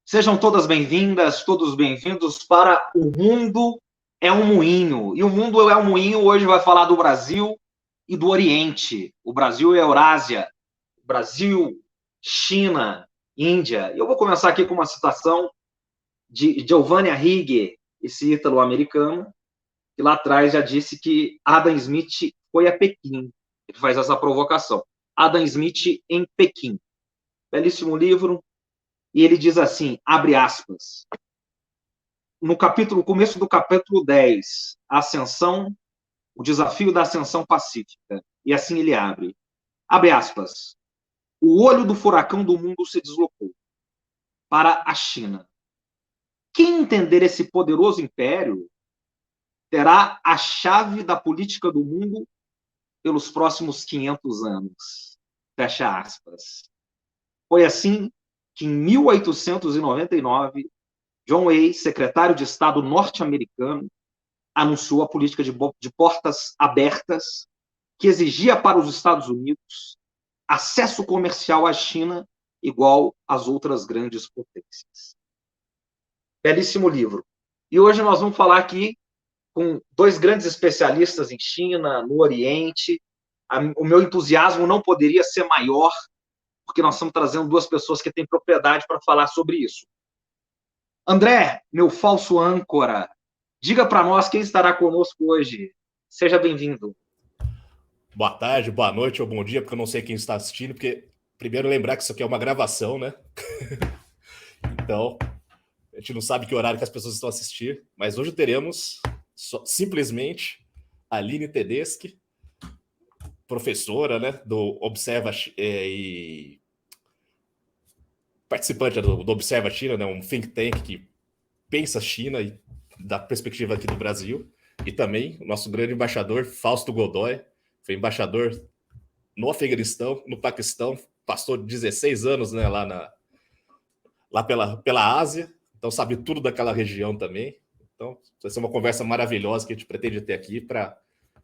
Sejam todas bem-vindas, todos bem-vindos para O Mundo é um Moinho. E o Mundo é um Moinho hoje vai falar do Brasil e do Oriente. O Brasil e a Eurásia. Brasil, China, Índia. E eu vou começar aqui com uma citação de Giovanni Arrighi, esse ítalo-americano, que lá atrás já disse que Adam Smith foi a Pequim. Ele faz essa provocação. Adam Smith em Pequim. Belíssimo livro. E ele diz assim, abre aspas, no começo do capítulo 10, Ascensão, o desafio da ascensão pacífica. E assim ele abre aspas, o olho do furacão do mundo se deslocou para a China. Quem entender esse poderoso império terá a chave da política do mundo pelos próximos 500 anos. Fecha aspas. Foi assim que, em 1899, John Hay, secretário de Estado norte-americano, anunciou a política de portas abertas que exigia para os Estados Unidos acesso comercial à China igual às outras grandes potências. Belíssimo livro. E hoje nós vamos falar aqui com dois grandes especialistas em China, no Oriente. O meu entusiasmo não poderia ser maior, porque nós estamos trazendo duas pessoas que têm propriedade para falar sobre isso. André, meu falso âncora, diga para nós quem estará conosco hoje. Seja bem-vindo. Boa tarde, boa noite ou bom dia, porque eu não sei quem está assistindo, porque primeiro lembrar que isso aqui é uma gravação, né? Então, a gente não sabe que horário que as pessoas estão assistindo, mas hoje teremos simplesmente a Aline Tedeschi, professora, né, do Observa e participante do Observa China, né, um think tank que pensa China e da perspectiva aqui do Brasil, e também o nosso grande embaixador, Fausto Godoy, foi embaixador no Afeganistão, no Paquistão, passou 16 anos, né, lá pela Ásia, então sabe tudo daquela região também. Então vai ser uma conversa maravilhosa que a gente pretende ter aqui para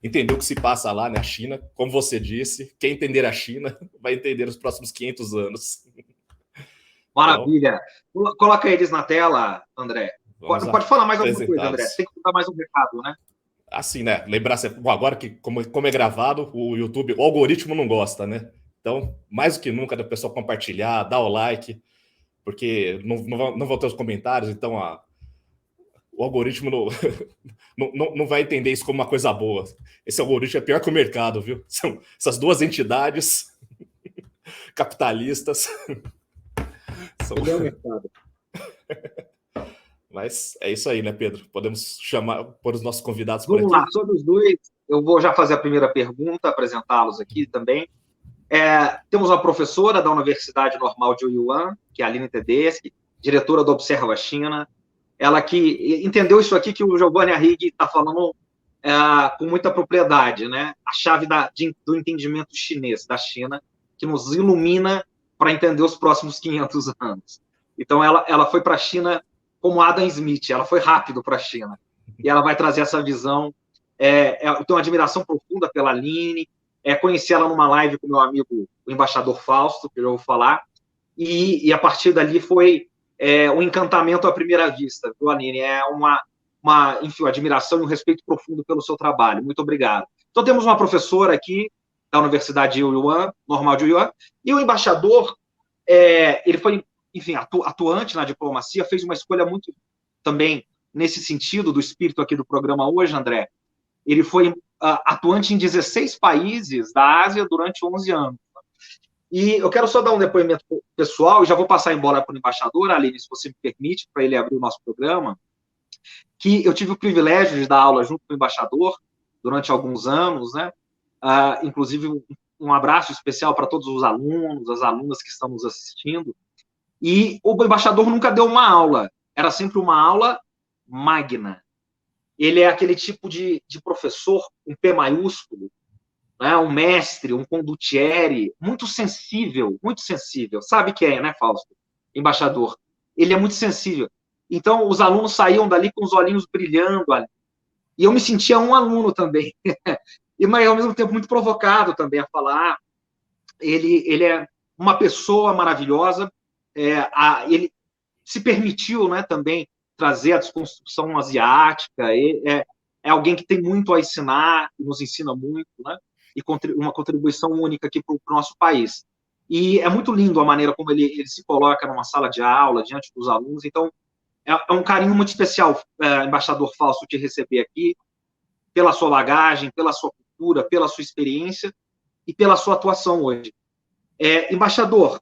entender o que se passa lá na China. Como você disse, quem entender a China vai entender os próximos 500 anos. Maravilha. Então, coloca eles na tela, André. Pode falar mais alguma coisa, André. Tem que dar mais um recado, né? Assim, né? Lembrar, agora que como é gravado, o YouTube, o algoritmo não gosta, né? Então, mais do que nunca, o pessoal compartilhar, dar o like, porque não vão ter os comentários, então o algoritmo não vai entender isso como uma coisa boa. Esse algoritmo é pior que o mercado, viu? São essas duas entidades capitalistas. Ele é o mercado. Mas é isso aí, né, Pedro? Podemos pôr os nossos convidados por aqui. Vamos lá, sobre os dois. Eu vou já fazer a primeira pergunta, apresentá-los aqui também. Temos uma professora da Universidade Normal de Yuan, que é a Aline Tedeschi, diretora do Observa China. Ela que entendeu isso aqui que o Giovanni Arrighi está falando com muita propriedade, né? A chave do entendimento chinês, da China, que nos ilumina para entender os próximos 500 anos. Então, ela foi para a China como Adam Smith, ela foi rápido para a China. E ela vai trazer essa visão. Eu tenho uma admiração profunda pela Aline, conheci ela numa live com meu amigo, o embaixador Fausto, que eu vou falar, e a partir dali foi um encantamento à primeira vista, viu, Aline? Enfim, uma admiração e um respeito profundo pelo seu trabalho. Muito obrigado. Então, temos uma professora aqui da Universidade de Yuan, Normal de Yuan, e o embaixador, ele foi, enfim, atuante na diplomacia, fez uma escolha muito também nesse sentido do espírito aqui do programa hoje, André. Ele foi atuante em 16 países da Ásia durante 11 anos. E eu quero só dar um depoimento pessoal, e já vou passar embora para o embaixador, Aline, se você me permite, para ele abrir o nosso programa, que eu tive o privilégio de dar aula junto com o embaixador durante alguns anos, né? Inclusive um abraço especial para todos os alunos, as alunas que estão nos assistindo. E o embaixador nunca deu uma aula, era sempre uma aula magna. Ele é aquele tipo de professor, um P maiúsculo, né? Um mestre, um condottiere, muito sensível, sabe quem é, né, Fausto? Embaixador. Ele é muito sensível. Então, os alunos saíam dali com os olhinhos brilhando ali. E eu me sentia um aluno também. Mas, ao mesmo tempo, muito provocado também a falar. Ele é uma pessoa maravilhosa. Ele se permitiu, né, também trazer a desconstrução asiática, é alguém que tem muito a ensinar, nos ensina muito, né, e uma contribuição única aqui para o nosso país. E é muito lindo a maneira como ele se coloca numa sala de aula, diante dos alunos. Então, é um carinho muito especial, embaixador Fausto, te receber aqui, pela sua bagagem, pela sua cultura, pela sua experiência e pela sua atuação hoje. Embaixador,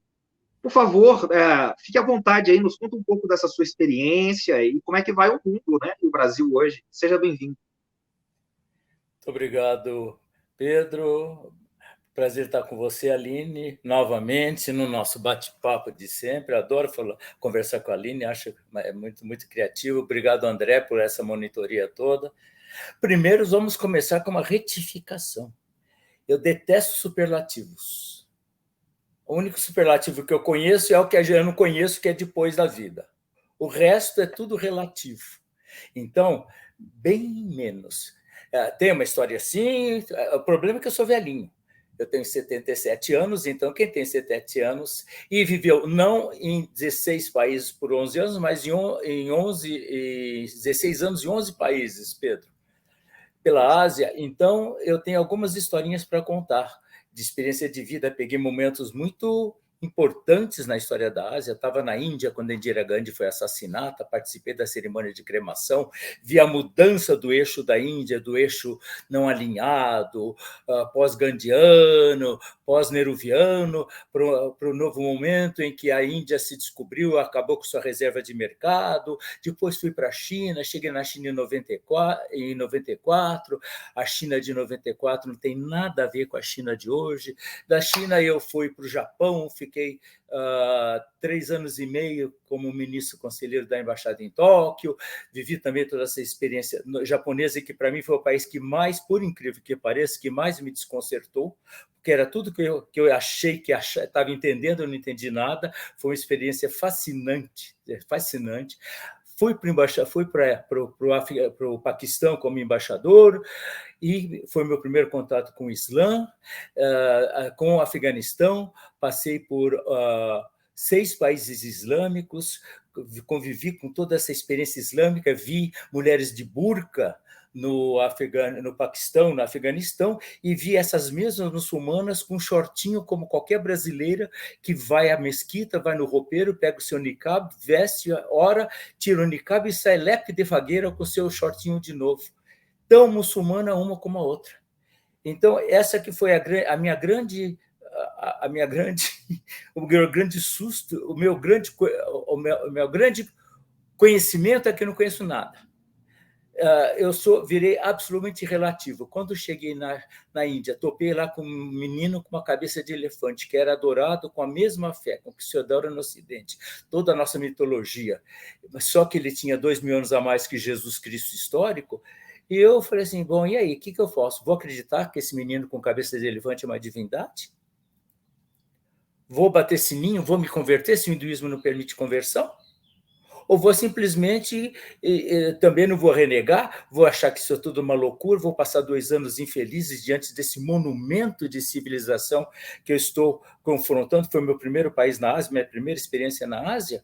por favor, fique à vontade aí, nos conta um pouco dessa sua experiência e como é que vai o mundo, né, e o Brasil hoje. Seja bem-vindo. Muito obrigado, Pedro. Prazer estar com você, Aline, novamente no nosso bate-papo de sempre. Adoro conversar com a Aline, acho muito, muito criativo. Obrigado, André, por essa monitoria toda. Primeiro, vamos começar com uma retificação. Eu detesto superlativos. O único superlativo que eu conheço é o que eu não conheço, que é depois da vida. O resto é tudo relativo. Então, bem menos. Tem uma história assim, o problema é que eu sou velhinho. Eu tenho 77 anos, então quem tem 77 anos e viveu não em 16 países por 11 anos, mas em 16 anos e 11 países, Pedro, pela Ásia. Então, eu tenho algumas historinhas para contar de experiência de vida. Peguei momentos muito importantes na história da Ásia. Estava na Índia quando Indira Gandhi foi assassinada, participei da cerimônia de cremação, vi a mudança do eixo da Índia, do eixo não alinhado, pós-gandiano, pós-nehruviano, para o novo momento em que a Índia se descobriu, acabou com sua reserva de mercado. Depois fui para a China, cheguei na China em 94, a China de 94 não tem nada a ver com a China de hoje. Da China eu fui para o Japão, fiquei 3 anos e meio como ministro conselheiro da Embaixada em Tóquio, vivi também toda essa experiência japonesa, que para mim foi o país que mais, por incrível que pareça, que mais me desconcertou, porque era tudo que eu achei que estava entendendo, eu não entendi nada. Foi uma experiência fascinante, fascinante. Fui para o Paquistão como embaixador, e foi meu primeiro contato com o Islã, com o Afeganistão. Passei por 6 países islâmicos, convivi com toda essa experiência islâmica, vi mulheres de burca no Paquistão, no Afeganistão, e vi essas mesmas muçulmanas com shortinho, como qualquer brasileira que vai à mesquita, vai no roupeiro, pega o seu niqab, veste, ora, tira o niqab e sai lepe de vagueira com o seu shortinho de novo. Tão muçulmana uma como a outra. Então, essa que foi o meu grande susto, o meu grande conhecimento é que eu não conheço nada. Eu virei absolutamente relativo. Quando cheguei na Índia, topei lá com um menino com uma cabeça de elefante, que era adorado com a mesma fé com que se adora no Ocidente, toda a nossa mitologia, só que ele tinha 2.000 anos a mais que Jesus Cristo histórico. E eu falei assim, bom, e aí, o que eu faço? Vou acreditar que esse menino com cabeça de elefante é uma divindade? Vou bater sininho? Vou me converter se o hinduísmo não permite conversão? Ou vou simplesmente, também não vou renegar, vou achar que isso é tudo uma loucura, vou passar 2 anos infelizes diante desse monumento de civilização que eu estou confrontando? Foi o meu primeiro país na Ásia, minha primeira experiência na Ásia,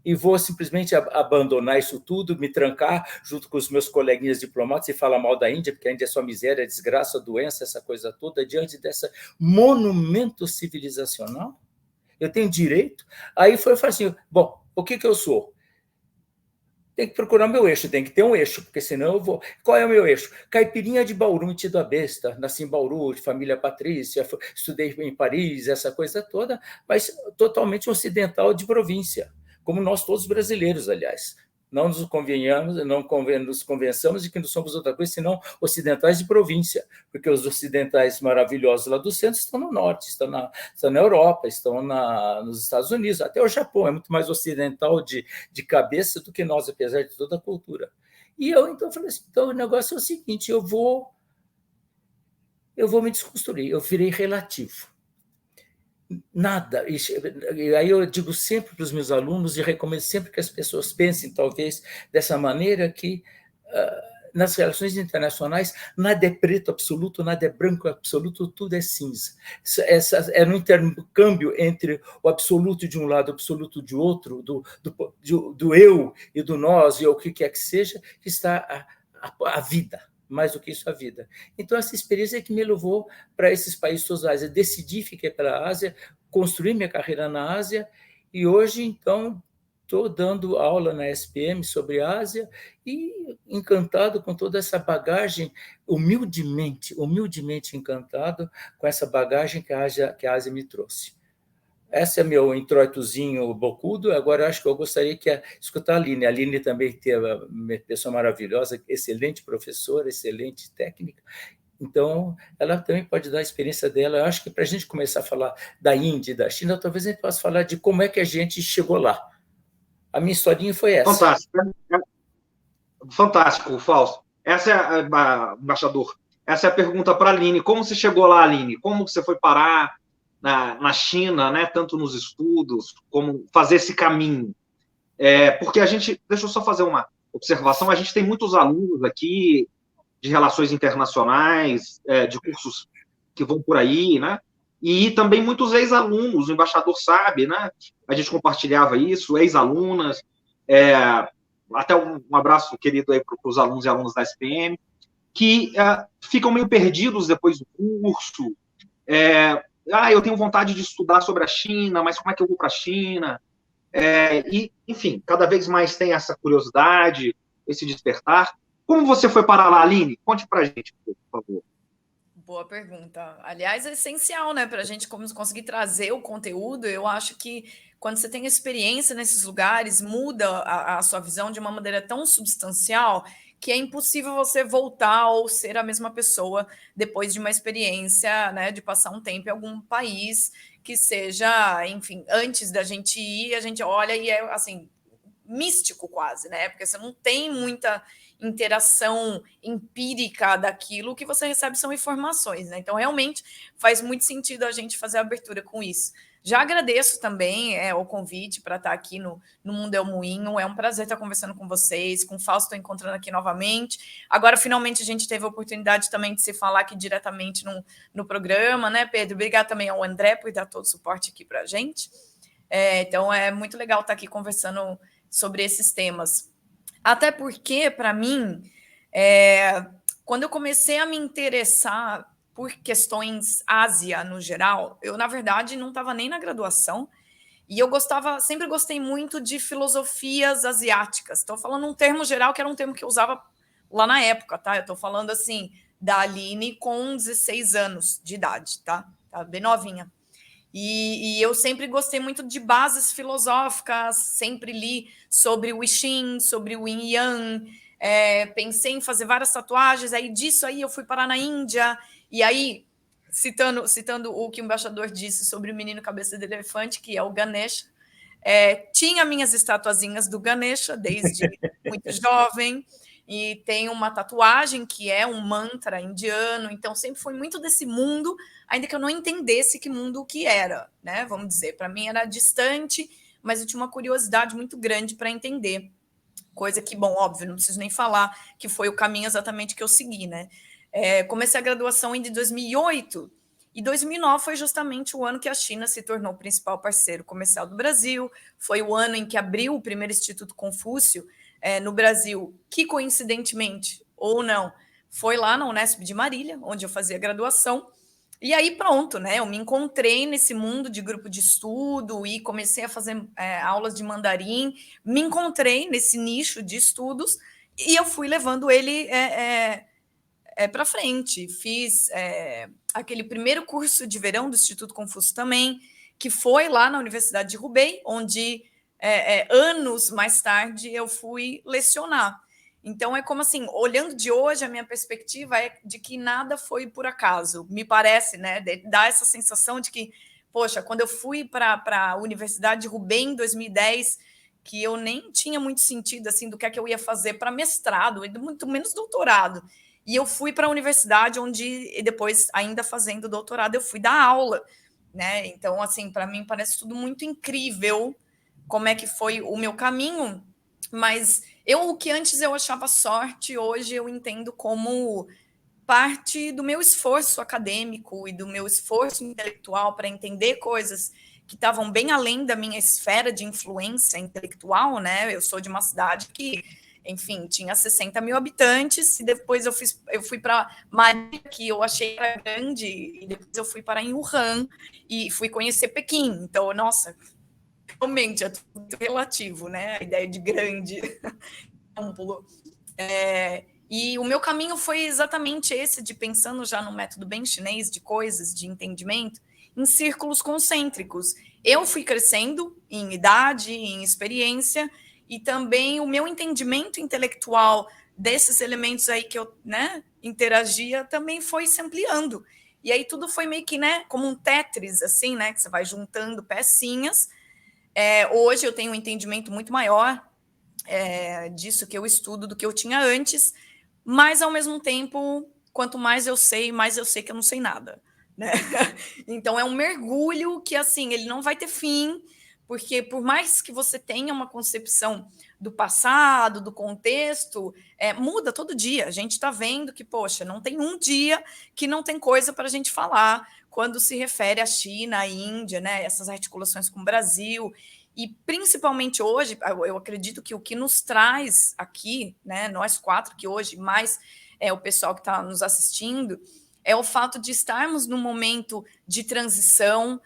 e vou simplesmente abandonar isso tudo, me trancar junto com os meus coleguinhas diplomatas e falar mal da Índia, porque a Índia é só miséria, desgraça, doença, essa coisa toda, diante desse monumento civilizacional? Eu tenho direito? Aí eu falei assim, bom, o que eu sou? Tem que procurar meu eixo, tem que ter um eixo, porque senão eu vou... Qual é o meu eixo? Caipirinha de Bauru, metido a besta, nasci em Bauru, de família patrícia, estudei em Paris, essa coisa toda, mas totalmente ocidental de província, como nós todos brasileiros, aliás. Não nos convençamos de que não somos outra coisa, senão ocidentais de província, porque os ocidentais maravilhosos lá do centro estão no norte, estão na Europa, estão nos Estados Unidos, até o Japão é muito mais ocidental de cabeça do que nós, apesar de toda a cultura. E eu, então, falei assim, então o negócio é o seguinte, eu vou me desconstruir, eu virei relativo. Nada. E aí eu digo sempre para os meus alunos e recomendo sempre que as pessoas pensem, talvez, dessa maneira, que nas relações internacionais, nada é preto absoluto, nada é branco absoluto, tudo é cinza. É no intercâmbio entre o absoluto de um lado e o absoluto de outro, do eu e do nós, e o que quer que seja, que está a vida. Mais do que isso, a vida. Então, essa experiência é que me levou para esses países todos da Ásia. Decidi, fiquei pela Ásia, construí minha carreira na Ásia, e hoje, então, estou dando aula na SPM sobre a Ásia e encantado com toda essa bagagem, humildemente encantado com essa bagagem que a Ásia me trouxe. Esse é meu introitozinho bocudo. Agora, eu acho que eu gostaria de escutar a Aline. A Aline também é uma pessoa maravilhosa, excelente professora, excelente técnica. Então, ela também pode dar a experiência dela. Eu acho que para a gente começar a falar da Índia e da China, talvez a gente possa falar de como é que a gente chegou lá. A minha historinha foi essa. Fantástico. Fantástico, Fausto. Essa é, embaixador, essa é a pergunta para a Aline. Como você chegou lá, Aline? Como você foi parar na China, né, tanto nos estudos, como fazer esse caminho? Porque a gente, deixa eu só fazer uma observação, a gente tem muitos alunos aqui de relações internacionais, de cursos que vão por aí, né? E também muitos ex-alunos, o embaixador sabe, né? A gente compartilhava isso, ex-alunas, até um abraço querido aí para os alunos e alunas da SPM, que ficam meio perdidos depois do curso. Eu tenho vontade de estudar sobre a China, mas como é que eu vou para a China? E, enfim, cada vez mais tem essa curiosidade, esse despertar. Como você foi parar lá, Aline? Conte para a gente, por favor. Boa pergunta. Aliás, é essencial, né, para a gente conseguir trazer o conteúdo. Eu acho que quando você tem experiência nesses lugares, muda a sua visão de uma maneira tão substancial que é impossível você voltar ou ser a mesma pessoa depois de uma experiência, né, de passar um tempo em algum país que seja, enfim, antes da gente ir, a gente olha e é, assim, místico quase, né? Porque você não tem muita interação empírica daquilo, que você recebe são informações, né? Então, realmente, faz muito sentido a gente fazer a abertura com isso. Já agradeço também o convite para estar aqui no Mundo é o Moinho. É um prazer estar conversando com vocês, com o Fausto, estou encontrando aqui novamente. Agora, finalmente, a gente teve a oportunidade também de se falar aqui diretamente no programa, né, Pedro? Obrigado também ao André por dar todo o suporte aqui para a gente. Então, é muito legal estar aqui conversando sobre esses temas. Até porque, para mim, quando eu comecei a me interessar por questões Ásia no geral, eu, na verdade, não estava nem na graduação, e eu sempre gostei muito de filosofias asiáticas. Estou falando um termo geral, que era um termo que eu usava lá na época, tá? Eu estou falando, assim, da Aline com 16 anos de idade, tá? Tá bem novinha. E eu sempre gostei muito de bases filosóficas, sempre li sobre o I Ching, sobre o Yin e Yang, pensei em fazer várias tatuagens, aí disso aí eu fui parar na Índia, e aí, citando o que o embaixador disse sobre o menino cabeça de elefante, que é o Ganesha, tinha minhas estatuazinhas do Ganesha desde muito jovem, e tem uma tatuagem que é um mantra indiano, então sempre foi muito desse mundo, ainda que eu não entendesse que mundo que era, né? Vamos dizer, para mim era distante, mas eu tinha uma curiosidade muito grande para entender, coisa que, bom, óbvio, não preciso nem falar que foi o caminho exatamente que eu segui, né? Comecei a graduação em 2008, e 2009 foi justamente o ano que a China se tornou o principal parceiro comercial do Brasil, foi o ano em que abriu o primeiro Instituto Confúcio no Brasil, que coincidentemente, ou não, foi lá na Unesp de Marília, onde eu fazia graduação, e aí pronto, né? Eu me encontrei nesse mundo de grupo de estudo e comecei a fazer aulas de mandarim, me encontrei nesse nicho de estudos e eu fui levando ele para frente. Fiz aquele primeiro curso de verão do Instituto Confúcio também, que foi lá na Universidade de Hubei, onde anos mais tarde eu fui lecionar. Então, é como assim, olhando de hoje, a minha perspectiva é de que nada foi por acaso. Me parece, né? Dá essa sensação de que, poxa, quando eu fui para a Universidade de Hubei em 2010, que eu nem tinha muito sentido assim do que é que eu ia fazer para mestrado, muito menos doutorado. E eu fui para a universidade onde, e depois, ainda fazendo doutorado, eu fui dar aula, né? Então, assim, para mim parece tudo muito incrível como é que foi o meu caminho, mas O que antes eu achava sorte, hoje eu entendo como parte do meu esforço acadêmico e do meu esforço intelectual para entender coisas que estavam bem além da minha esfera de influência intelectual, né? Eu sou de uma cidade que, enfim, tinha 60 mil habitantes, e depois eu fui para Manila, que eu achei era grande, e depois eu fui para Wuhan e fui conhecer Pequim. Então, nossa, realmente é tudo relativo, né? A ideia de grande, amplo. E o meu caminho foi exatamente esse, de pensando já no método bem chinês de coisas, de entendimento, em círculos concêntricos. Eu fui crescendo em idade, em experiência, e também o meu entendimento intelectual desses elementos aí que eu, né, interagia também foi se ampliando. E aí tudo foi meio que, né, como um Tetris, assim, né, que você vai juntando pecinhas. Hoje eu tenho um entendimento muito maior disso que eu estudo do que eu tinha antes, mas, ao mesmo tempo, quanto mais eu sei que eu não sei nada, né? Então, é um mergulho que, assim, ele não vai ter fim, porque por mais que você tenha uma concepção do passado, do contexto, muda todo dia. A gente está vendo que, poxa, não tem um dia que não tem coisa para a gente falar quando se refere à China, à Índia, né? Essas articulações com o Brasil. E, principalmente hoje, eu acredito que o que nos traz aqui, né, nós quatro, que hoje mais o pessoal que está nos assistindo, é o fato de estarmos num momento de transição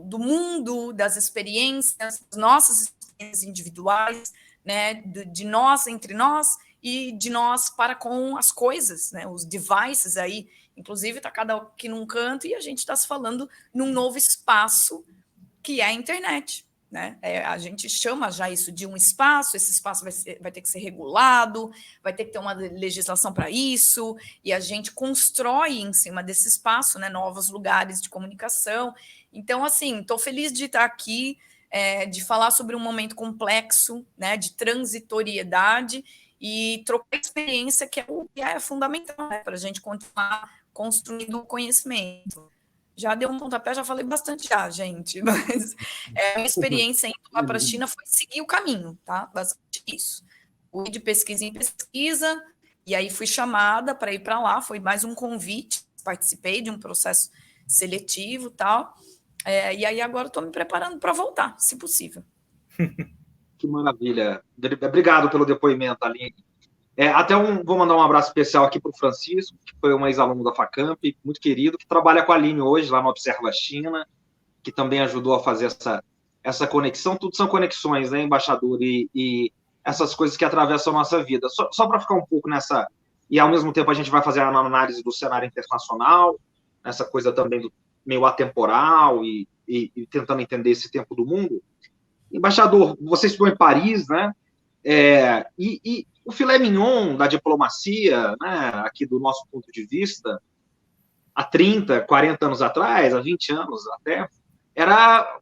do mundo, das experiências, das nossas experiências individuais, né, de nós entre nós e de nós para com as coisas, né, os devices aí, inclusive está cada um aqui num canto e a gente está se falando num novo espaço que é a internet. Né? A gente chama já isso de um espaço, esse espaço vai ter que ser regulado, vai ter que ter uma legislação para isso, e a gente constrói em cima desse espaço, né, novos lugares de comunicação. Então, assim, estou feliz de estar aqui, de falar sobre um momento complexo, né, de transitoriedade, e trocar experiência, que é o que é fundamental, né, para a gente continuar construindo o conhecimento. Já deu um pontapé, já falei bastante já, gente, mas a minha experiência indo lá para a China foi seguir o caminho, tá? Basicamente isso. Fui de pesquisa em pesquisa, e aí fui chamada para ir para lá, foi mais um convite, participei de um processo seletivo e tal, e aí agora estou me preparando para voltar, se possível. Que maravilha. Obrigado pelo depoimento, Aline. Vou mandar um abraço especial aqui para o Francisco, que foi um ex-aluno da Facamp, muito querido, que trabalha com a Aline hoje, lá no Observa China, que também ajudou a fazer essa conexão. Tudo são conexões, né, embaixador? E essas coisas que atravessam a nossa vida. Só para ficar um pouco nessa... E, ao mesmo tempo, a gente vai fazer a análise do cenário internacional, essa coisa também do meio atemporal e tentando entender esse tempo do mundo. Embaixador, você estudou em Paris, né? E o filé mignon da diplomacia, né, aqui do nosso ponto de vista, há 30, 40 anos atrás, há 20 anos até, era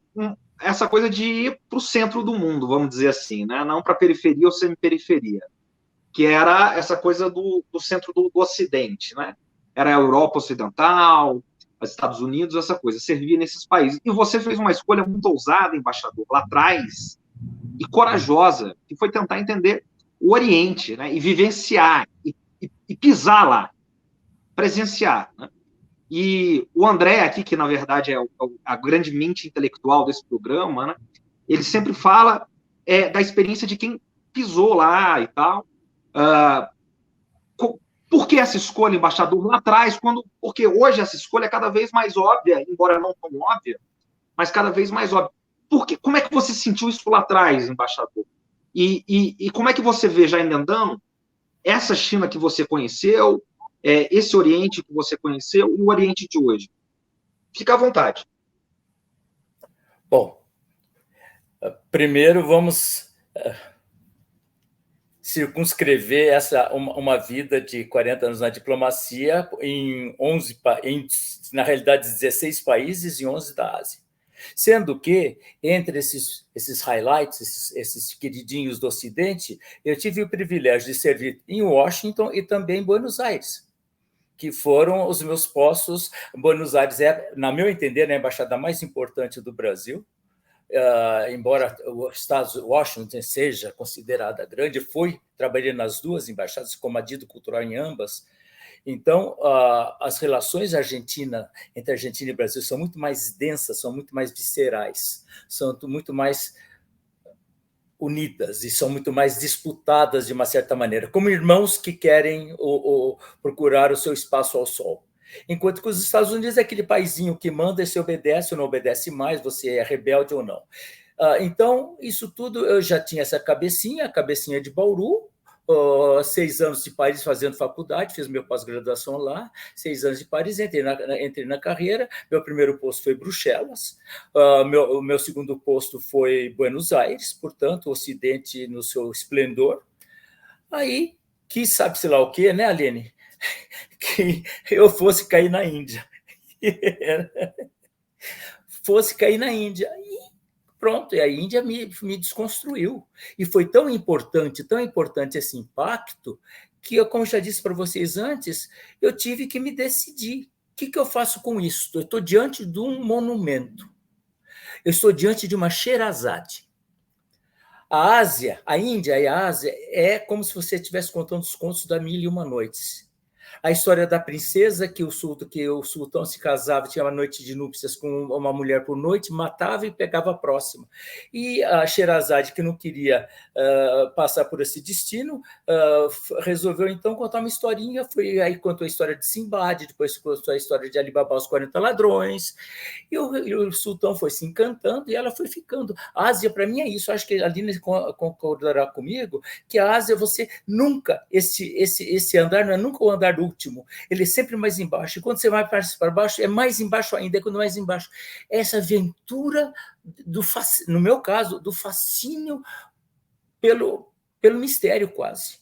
essa coisa de ir para o centro do mundo, vamos dizer assim, né, não para a periferia ou semi-periferia, que era essa coisa do centro do Ocidente, né? Era a Europa Ocidental, os Estados Unidos, essa coisa, servia nesses países. E você fez uma escolha muito ousada, embaixador, lá atrás, e corajosa, que foi tentar entender o Oriente, né, e vivenciar, e pisar lá, presenciar. Né? E o André aqui, que na verdade é a grande mente intelectual desse programa, né, ele sempre fala da experiência de quem pisou lá e tal. Por que essa escolha, embaixador, lá atrás? Porque hoje essa escolha é cada vez mais óbvia, embora não tão óbvia, mas cada vez mais óbvia. Como é que você sentiu isso lá atrás, embaixador? E como é que você vê, já emendando, essa China que você conheceu, esse Oriente que você conheceu e o Oriente de hoje? Fica à vontade. Bom, primeiro vamos circunscrever uma vida de 40 anos na diplomacia em na realidade, 16 países e 11 da Ásia. Sendo que, entre esses highlights, esses queridinhos do Ocidente, eu tive o privilégio de servir em Washington e também em Buenos Aires, que foram os meus postos. Buenos Aires é, na meu entender, a embaixada mais importante do Brasil, embora o estado de Washington seja considerada grande, trabalhei nas duas embaixadas como adido cultural em ambas. Então, as relações entre Argentina e Brasil são muito mais densas, são muito mais viscerais, são muito mais unidas e são muito mais disputadas de uma certa maneira, como irmãos que querem procurar o seu espaço ao sol. Enquanto que os Estados Unidos é aquele paizinho que manda e se obedece ou não obedece mais, você é rebelde ou não. Então, isso tudo, eu já tinha essa cabecinha, a cabecinha de Bauru, 6 anos de Paris fazendo faculdade, fiz minha pós-graduação lá, 6 anos de Paris, entrei na carreira, meu primeiro posto foi Bruxelas, o meu segundo posto foi Buenos Aires, portanto, o Ocidente no seu esplendor. Aí, que sabe-se lá o quê, né, Aline? Que eu fosse cair na Índia. Fosse cair na Índia. E pronto, e a Índia me desconstruiu. E foi tão importante esse impacto, que eu, como já disse para vocês antes, eu tive que me decidir. O que eu faço com isso? Eu estou diante de um monumento. Eu estou diante de uma Sherazade. A Ásia, a Índia e a Ásia é como se você estivesse contando os contos da Mil e Uma Noites. A história da princesa, que o sultão se casava, tinha uma noite de núpcias com uma mulher por noite, matava e pegava a próxima. E a Sherazade, que não queria passar por esse destino, resolveu então contar uma historinha. Aí contou a história de Simbad, depois contou a história de Alibaba os 40 ladrões. E o sultão foi se encantando e ela foi ficando. A Ásia, para mim, é isso. Acho que a Aline concordará comigo que a Ásia, você nunca, esse andar não é nunca o andar do último, ele é sempre mais embaixo. E quando você vai para baixo, é mais embaixo ainda, é quando mais embaixo. Essa aventura, no meu caso, do fascínio pelo mistério, quase.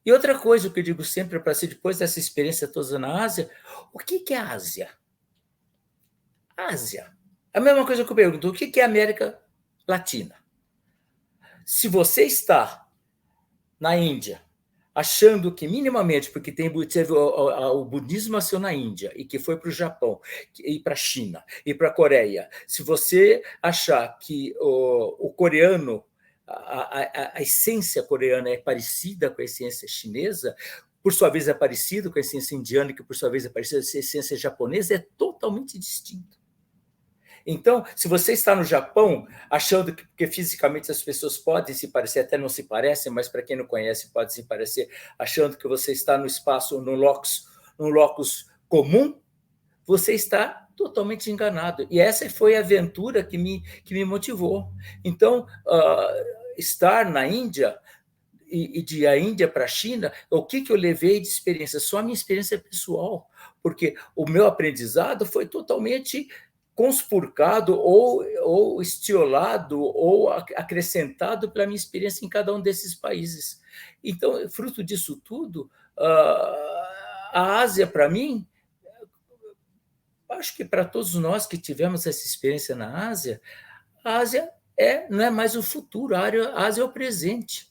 E outra coisa que eu digo sempre para você, depois dessa experiência toda na Ásia, o que é a Ásia? Ásia. A mesma coisa que eu pergunto, o que é a América Latina? Se você está na Índia, achando que minimamente, porque teve o budismo nasceu na Índia e que foi para o Japão, e para a China, e para a Coreia, se você achar que o coreano, a essência coreana é parecida com a essência chinesa, por sua vez é parecido com a essência indiana, que por sua vez é parecida com a essência japonesa, é totalmente distinto. Então, se você está no Japão, achando que fisicamente as pessoas podem se parecer, até não se parecem, mas para quem não conhece pode se parecer, achando que você está no espaço, num locus comum, você está totalmente enganado. E essa foi a aventura que me motivou. Então, estar na Índia, e de a Índia para a China, o que eu levei de experiência? Só a minha experiência pessoal, porque o meu aprendizado foi totalmente conspurcado ou estiolado ou acrescentado pela minha experiência em cada um desses países. Então, fruto disso tudo, a Ásia, para mim, acho que para todos nós que tivemos essa experiência na Ásia, a Ásia não é mais o futuro, a Ásia é o presente.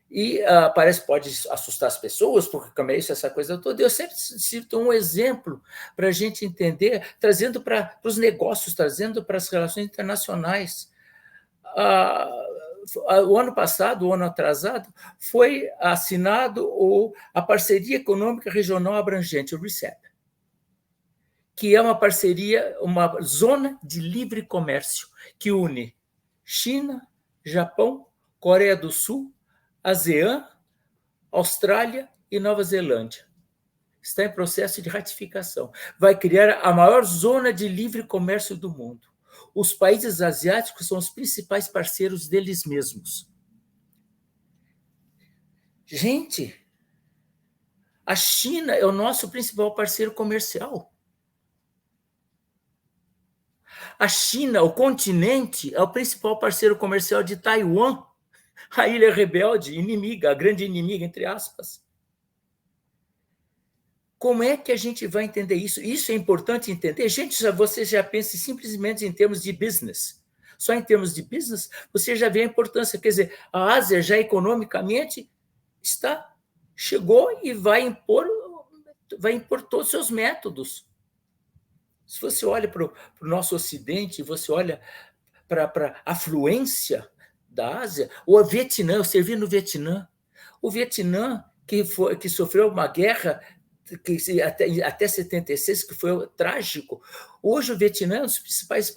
E pode assustar as pessoas, porque como é isso, essa coisa toda. Eu sempre cito um exemplo para a gente entender, trazendo para os negócios, trazendo para as relações internacionais. O ano passado, o ano atrasado, foi assinado a Parceria Econômica Regional Abrangente, o RCEP, que é uma parceria, uma zona de livre comércio que une China, Japão, Coreia do Sul, ASEAN, Austrália e Nova Zelândia. Está em processo de ratificação. Vai criar a maior zona de livre comércio do mundo. Os países asiáticos são os principais parceiros deles mesmos. Gente, a China é o nosso principal parceiro comercial. A China, o continente, é o principal parceiro comercial de Taiwan, a ilha rebelde, inimiga, a grande inimiga, entre aspas. Como é que a gente vai entender isso? Isso é importante entender. Gente, você já pensa simplesmente em termos de business. Só em termos de business, você já vê a importância. Quer dizer, a Ásia já economicamente chegou e vai impor todos os seus métodos. Se você olha para o nosso Ocidente, você olha para afluência da Ásia. O Vietnã, eu servi no Vietnã. O Vietnã, que sofreu uma guerra até 76, que foi trágico. Hoje o Vietnã, um dos principais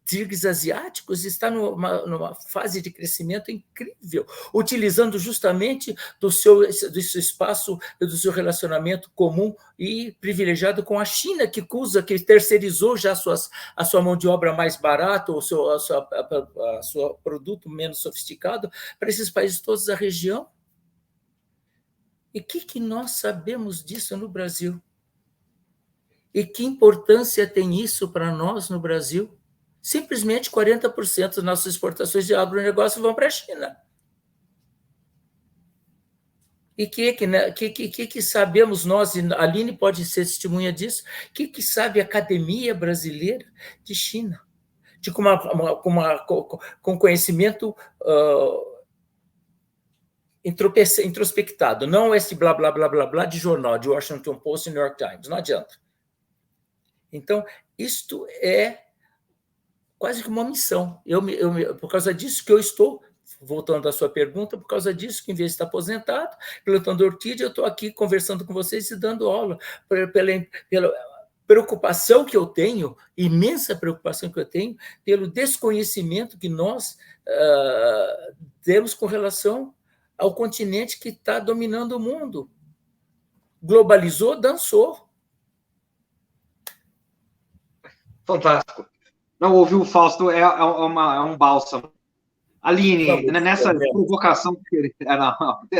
tigres asiáticos, está numa fase de crescimento incrível, utilizando justamente do seu espaço, do seu relacionamento comum e privilegiado com a China, que terceirizou já a sua mão de obra mais barata, o seu produto menos sofisticado, para esses países todos da região. E o que nós sabemos disso no Brasil? E que importância tem isso para nós no Brasil? Simplesmente 40% das nossas exportações de agronegócio vão para a China. E que sabemos nós, e a Aline pode ser testemunha disso, que sabe a academia brasileira de China? Com conhecimento introspectado, não esse blá, blá, blá, blá, blá de jornal, de Washington Post e New York Times, não adianta. Então, isto é quase que uma missão. Por causa disso que eu estou, voltando à sua pergunta, por causa disso que, em vez de estar aposentado, plantando orquídea, eu estou aqui conversando com vocês e dando aula, pela preocupação que eu tenho, imensa preocupação que eu tenho, pelo desconhecimento que nós temos com relação ao continente que está dominando o mundo. Globalizou, dançou. Fantástico. Não, ouvir o Fausto é um bálsamo. Aline, nessa provocação...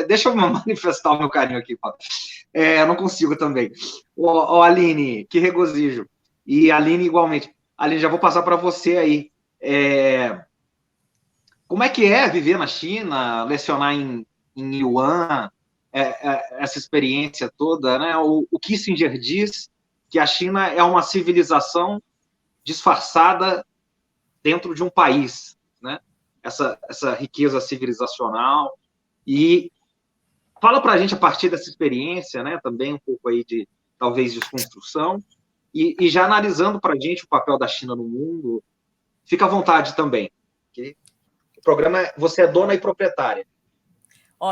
deixa eu manifestar o meu carinho aqui, Fausto. Eu não consigo também. Aline, que regozijo. E Aline, igualmente. Aline, já vou passar para você aí. Como é que é viver na China, lecionar em Yuan, essa experiência toda, né? O Kissinger diz que a China é uma civilização disfarçada dentro de um país, né? Essa riqueza civilizacional. E fala para a gente, a partir dessa experiência, né, também um pouco aí de, talvez, desconstrução, e já analisando para a gente o papel da China no mundo, fica à vontade também. Okay? O programa, você é dona e proprietária.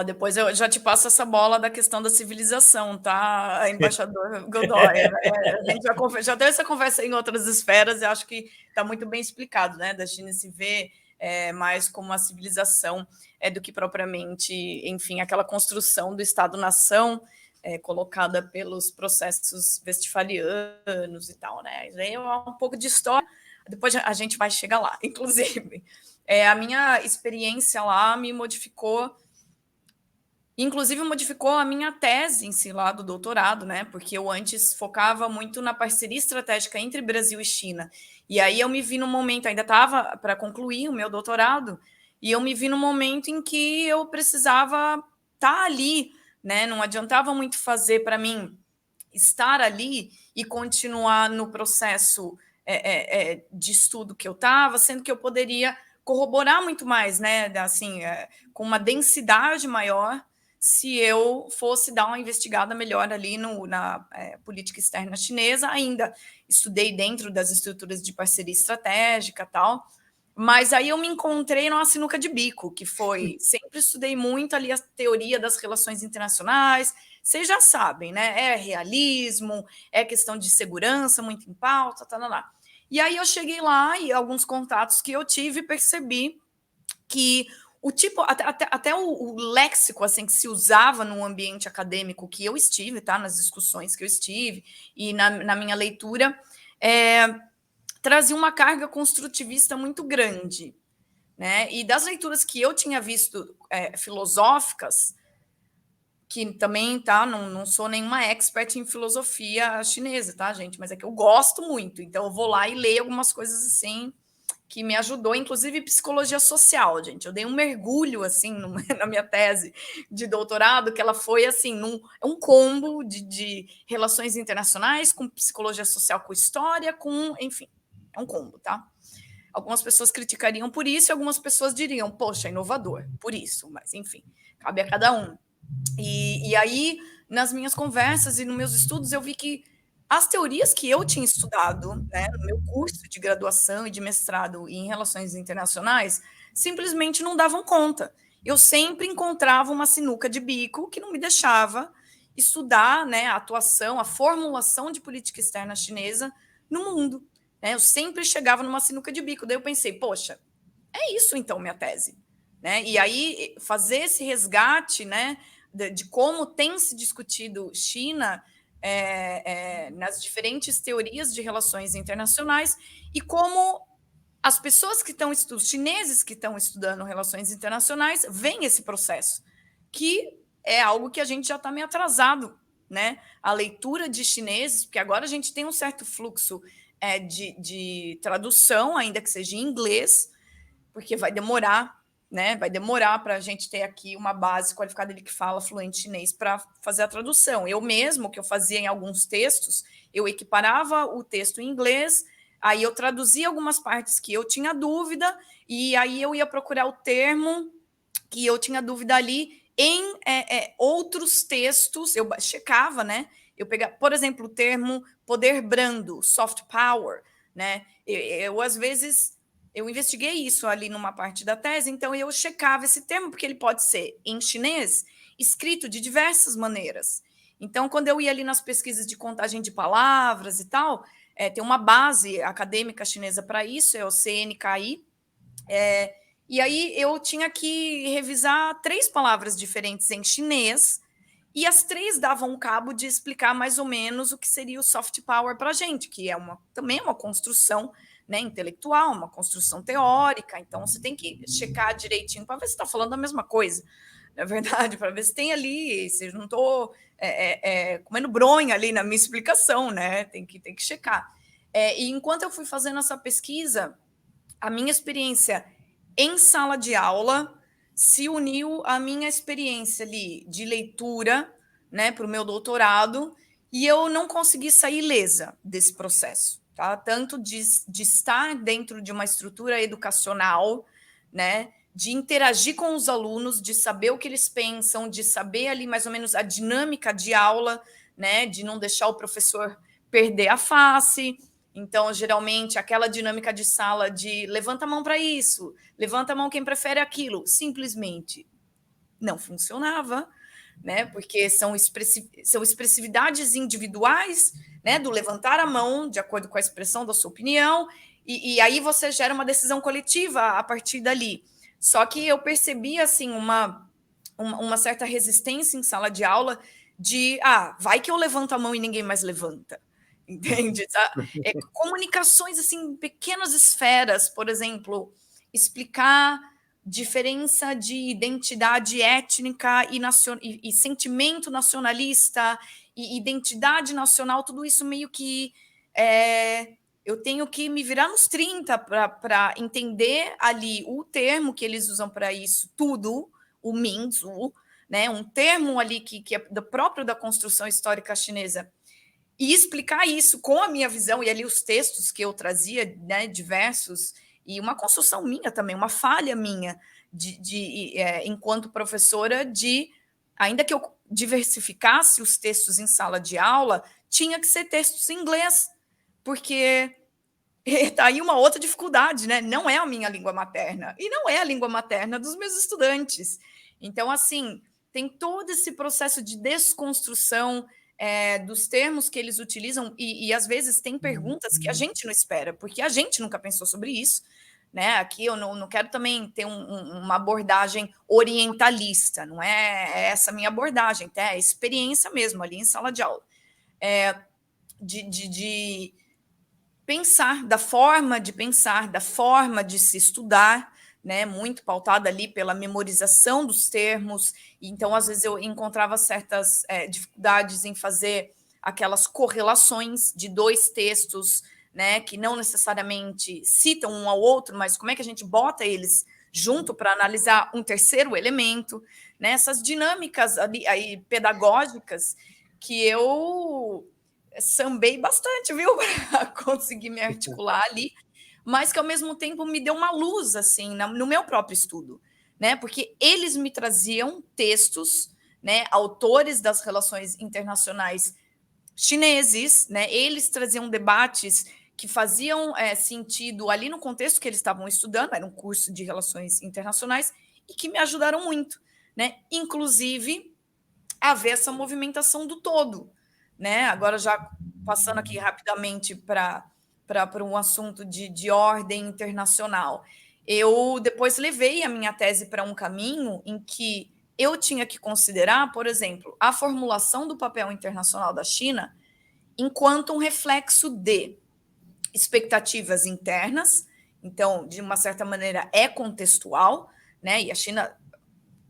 Depois eu já te passo essa bola da questão da civilização, tá, embaixador Godoy? A gente já teve essa conversa em outras esferas e acho que está muito bem explicado, né? Da China se vê mais como uma civilização do que propriamente, enfim, aquela construção do Estado-nação colocada pelos processos westphalianos e tal, né? Isso aí é um pouco de história, depois a gente vai chegar lá. Inclusive, a minha experiência lá me modificou. Inclusive, modificou a minha tese em si lá do doutorado, né? Porque eu antes focava muito na parceria estratégica entre Brasil e China. E aí eu me vi num momento, ainda estava para concluir o meu doutorado, e eu me vi num momento em que eu precisava estar ali, né? Não adiantava muito fazer para mim estar ali e continuar no processo de estudo que eu estava, sendo que eu poderia corroborar muito mais, né? Assim, com uma densidade maior, se eu fosse dar uma investigada melhor ali na política externa chinesa. Ainda estudei dentro das estruturas de parceria estratégica e tal, mas aí eu me encontrei numa sinuca de bico, que foi, sempre estudei muito ali a teoria das relações internacionais, vocês já sabem, né? É realismo, é questão de segurança, muito em pauta, lá. E aí eu cheguei lá e alguns contatos que eu tive, percebi que o tipo, até o léxico assim, que se usava no ambiente acadêmico que eu estive, tá? Nas discussões que eu estive e na minha leitura, trazia uma carga construtivista muito grande, né? E das leituras que eu tinha visto filosóficas, que também, tá? Não sou nenhuma expert em filosofia chinesa, tá, gente? Mas é que eu gosto muito, então eu vou lá e leio algumas coisas assim que me ajudou, inclusive psicologia social, gente. Eu dei um mergulho, assim, na minha tese de doutorado, que ela foi, assim, um combo de relações internacionais, com psicologia social, com história, enfim, é um combo, tá? Algumas pessoas criticariam por isso e algumas pessoas diriam, poxa, inovador, por isso, mas, enfim, cabe a cada um. E aí, nas minhas conversas e nos meus estudos, eu vi que as teorias que eu tinha estudado, né, no meu curso de graduação e de mestrado em relações internacionais simplesmente não davam conta. Eu sempre encontrava uma sinuca de bico que não me deixava estudar, né, a atuação, a formulação de política externa chinesa no mundo. Né? Eu sempre chegava numa sinuca de bico. Daí eu pensei, poxa, é isso então minha tese. Né? E aí fazer esse resgate, né, de como tem se discutido China nas diferentes teorias de relações internacionais e como as pessoas que estão estudando, os chineses que estão estudando relações internacionais, veem esse processo, que é algo que a gente já está meio atrasado, né? A leitura de chineses, porque agora a gente tem um certo fluxo de tradução, ainda que seja em inglês, porque vai demorar, né? Vai demorar para a gente ter aqui uma base qualificada de que fala fluente chinês para fazer a tradução. Eu mesmo, que eu fazia em alguns textos, eu equiparava o texto em inglês, aí eu traduzia algumas partes que eu tinha dúvida, e aí eu ia procurar o termo que eu tinha dúvida ali em outros textos, eu checava, né? Eu pegava, por exemplo, o termo poder brando, soft power, né? Eu às vezes, eu investiguei isso ali numa parte da tese, então eu checava esse termo, porque ele pode ser, em chinês, escrito de diversas maneiras. Então, quando eu ia ali nas pesquisas de contagem de palavras e tal, tem uma base acadêmica chinesa para isso, é o CNKI, e aí eu tinha que revisar 3 palavras diferentes em chinês, e as 3 davam um cabo de explicar mais ou menos o que seria o soft power para a gente, que também é uma construção, né, intelectual, uma construção teórica. Então você tem que checar direitinho para ver se está falando a mesma coisa, na verdade, para ver se tem ali, se eu não estou comendo bronha ali na minha explicação, né? Tem que checar. E enquanto eu fui fazendo essa pesquisa, a minha experiência em sala de aula se uniu à minha experiência ali de leitura, né, para o meu doutorado, e eu não consegui sair ilesa desse processo, tá? Tanto de estar dentro de uma estrutura educacional, né, de interagir com os alunos, de saber o que eles pensam, de saber ali mais ou menos a dinâmica de aula, né, de não deixar o professor perder a face. Então, geralmente, aquela dinâmica de sala de levanta a mão para isso, levanta a mão quem prefere aquilo, simplesmente não funcionava, né? Porque são expressividades individuais, né? Do levantar a mão de acordo com a expressão da sua opinião, e aí você gera uma decisão coletiva a partir dali. Só que eu percebi, assim, uma certa resistência em sala de aula de, vai que eu levanto a mão e ninguém mais levanta. Entende? Comunicações assim, pequenas esferas, por exemplo, explicar diferença de identidade étnica e sentimento nacionalista e identidade nacional, tudo isso meio que eu tenho que me virar nos 30 para entender ali o termo que eles usam para isso, tudo, o Minzu, né? Um termo ali que é próprio da construção histórica chinesa, e explicar isso com a minha visão, e ali os textos que eu trazia, né, diversos, e uma construção minha também, uma falha minha, enquanto professora, ainda que eu diversificasse os textos em sala de aula, tinha que ser textos em inglês, porque está aí uma outra dificuldade, né? Não é a minha língua materna, e não é a língua materna dos meus estudantes. Então, assim, tem todo esse processo de desconstrução dos termos que eles utilizam, e às vezes tem perguntas que a gente não espera, porque a gente nunca pensou sobre isso, né? Aqui eu não quero também ter uma abordagem orientalista, não é essa a minha abordagem, é a experiência mesmo ali em sala de aula, de pensar, da forma de se estudar, né, muito pautada ali pela memorização dos termos. Então, às vezes, eu encontrava certas dificuldades em fazer aquelas correlações de 2 textos, né, que não necessariamente citam um ao outro, mas como é que a gente bota eles junto para analisar um terceiro elemento, né, essas dinâmicas aí pedagógicas que eu sambei bastante, viu, para conseguir me articular ali, mas que ao mesmo tempo me deu uma luz assim no meu próprio estudo, né? Porque eles me traziam textos, né, autores das relações internacionais chineses, né? Eles traziam debates que faziam sentido ali no contexto que eles estavam estudando, era um curso de relações internacionais, e que me ajudaram muito, né? Inclusive a ver essa movimentação do todo, né? Agora, já passando aqui rapidamente para um assunto de ordem internacional. Eu depois levei a minha tese para um caminho em que eu tinha que considerar, por exemplo, a formulação do papel internacional da China enquanto um reflexo de expectativas internas, então, de uma certa maneira, é contextual, né? E a China,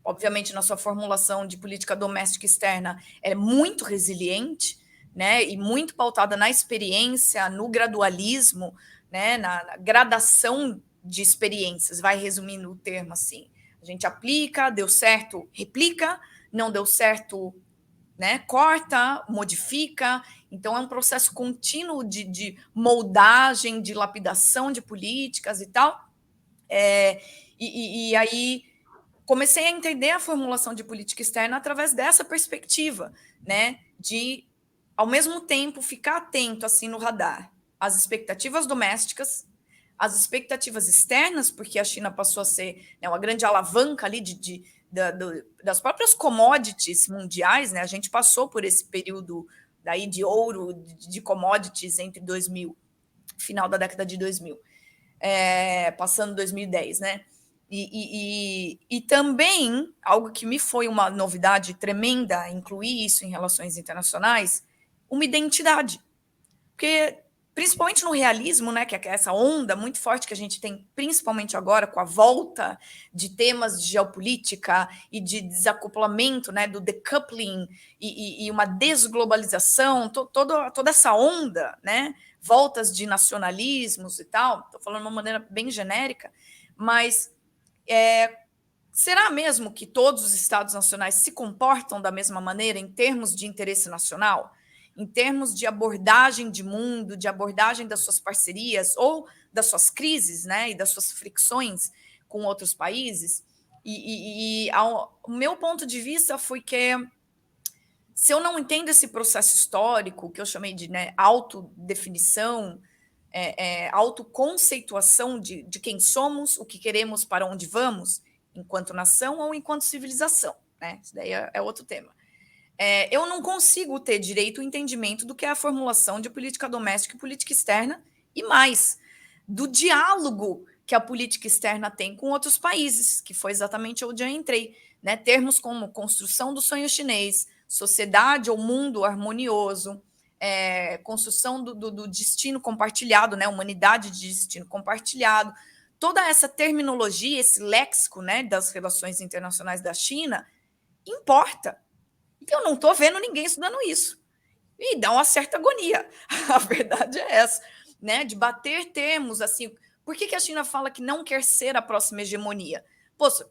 obviamente, na sua formulação de política doméstica externa, é muito resiliente, né? E muito pautada na experiência, no gradualismo, né? Na gradação de experiências, vai resumindo o termo assim. A gente aplica, deu certo, replica, não deu certo, né? Corta, modifica. Então, é um processo contínuo de moldagem, de lapidação de políticas e tal. E aí comecei a entender a formulação de política externa através dessa perspectiva, né? De, ao mesmo tempo, ficar atento assim no radar às expectativas domésticas, às expectativas externas, porque a China passou a ser, né, uma grande alavanca ali das próprias commodities mundiais, né? A gente passou por esse período daí de ouro de commodities entre 2000, final da década de 2000, passando 2010, né? E também, algo que me foi uma novidade tremenda, incluir isso em relações internacionais, uma identidade. Porque, principalmente no realismo, né, que é essa onda muito forte que a gente tem, principalmente agora, com a volta de temas de geopolítica e de desacoplamento, né, do decoupling e uma desglobalização, toda essa onda, né, voltas de nacionalismos e tal, estou falando de uma maneira bem genérica, mas será mesmo que todos os Estados nacionais se comportam da mesma maneira em termos de interesse nacional? Em termos de abordagem de mundo, de abordagem das suas parcerias ou das suas crises, né, e das suas fricções com outros países? O meu ponto de vista foi que, se eu não entendo esse processo histórico, que eu chamei de, né, autodefinição, autoconceituação de quem somos, o que queremos, para onde vamos, enquanto nação ou enquanto civilização, né? Isso daí é outro tema. Eu não consigo ter direito ao entendimento do que é a formulação de política doméstica e política externa, e mais, do diálogo que a política externa tem com outros países, que foi exatamente onde eu entrei, né? Termos como construção do sonho chinês, sociedade ou mundo harmonioso, construção do destino compartilhado, né? Humanidade de destino compartilhado, toda essa terminologia, esse léxico, né, das relações internacionais da China, importa. E eu não estou vendo ninguém estudando isso. E dá uma certa agonia. A verdade é essa, né? De bater termos assim. Por que a China fala que não quer ser a próxima hegemonia?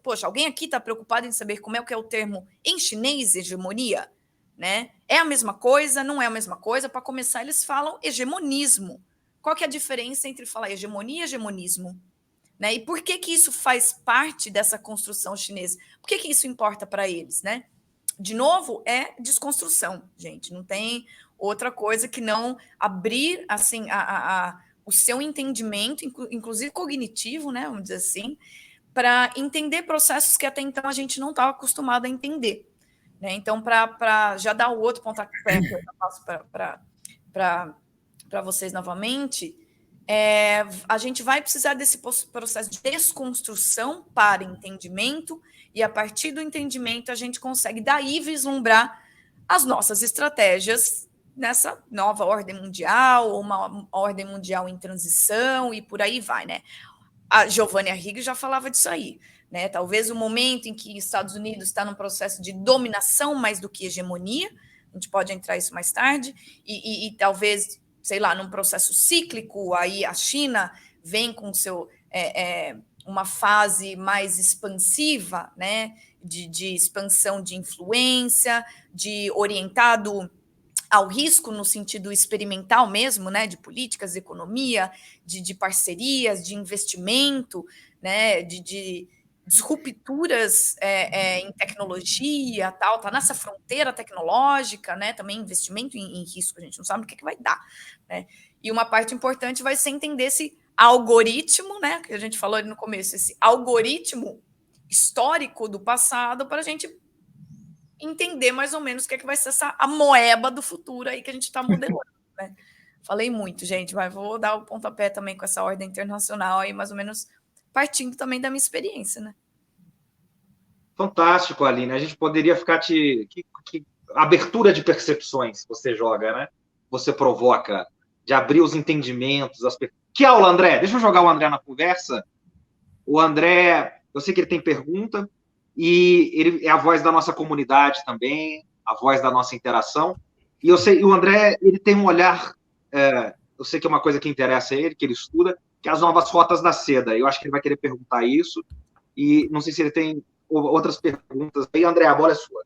Poxa, alguém aqui está preocupado em saber como é que é o termo em chinês, hegemonia? Né? É a mesma coisa? Não é a mesma coisa? Para começar, eles falam hegemonismo. Qual que é a diferença entre falar hegemonia e hegemonismo? Né? E por que isso faz parte dessa construção chinesa? Por que isso importa para eles? Né? De novo, é desconstrução, gente. Não tem outra coisa que não abrir assim o seu entendimento, inclusive cognitivo, né? Vamos dizer assim, para entender processos que até então a gente não estava acostumado a entender. Né? Então, para já dar o outro pontapé que eu passo para vocês novamente, a gente vai precisar desse processo de desconstrução para entendimento, e a partir do entendimento a gente consegue daí vislumbrar as nossas estratégias nessa nova ordem mundial, ou uma ordem mundial em transição, e por aí vai, né? A Giovanni Arrighi já falava disso aí, né? Talvez o momento em que os Estados Unidos está num processo de dominação mais do que hegemonia, a gente pode entrar isso mais tarde, e talvez, sei lá, num processo cíclico, aí a China vem com seu uma fase mais expansiva, né, de expansão de influência, de orientado ao risco no sentido experimental mesmo, né, de políticas, de economia, de parcerias, de investimento, né, disrupturas em tecnologia, tal, tá nessa fronteira tecnológica, né? Também investimento em risco, a gente não sabe o que vai dar, né? E uma parte importante vai ser entender esse algoritmo, né? Que a gente falou ali no começo, esse algoritmo histórico do passado para a gente entender mais ou menos o que é que vai ser a moeba do futuro aí que a gente está modelando, né? Falei muito, gente, mas vou dar o pontapé também com essa ordem internacional aí, mais ou menos partindo também da minha experiência, né? Fantástico, Aline. A gente poderia ficar que abertura de percepções você joga, né? Você provoca, de abrir os entendimentos. Que aula, André? Deixa eu jogar o André na conversa. O André, eu sei que ele tem pergunta, e ele é a voz da nossa comunidade também, a voz da nossa interação. E eu sei, o André, ele tem um olhar, eu sei que é uma coisa que interessa a ele, que ele estuda, que é as novas rotas da seda. Eu acho que ele vai querer perguntar isso, e não sei se ele tem outras perguntas. Aí, André, a bola é sua.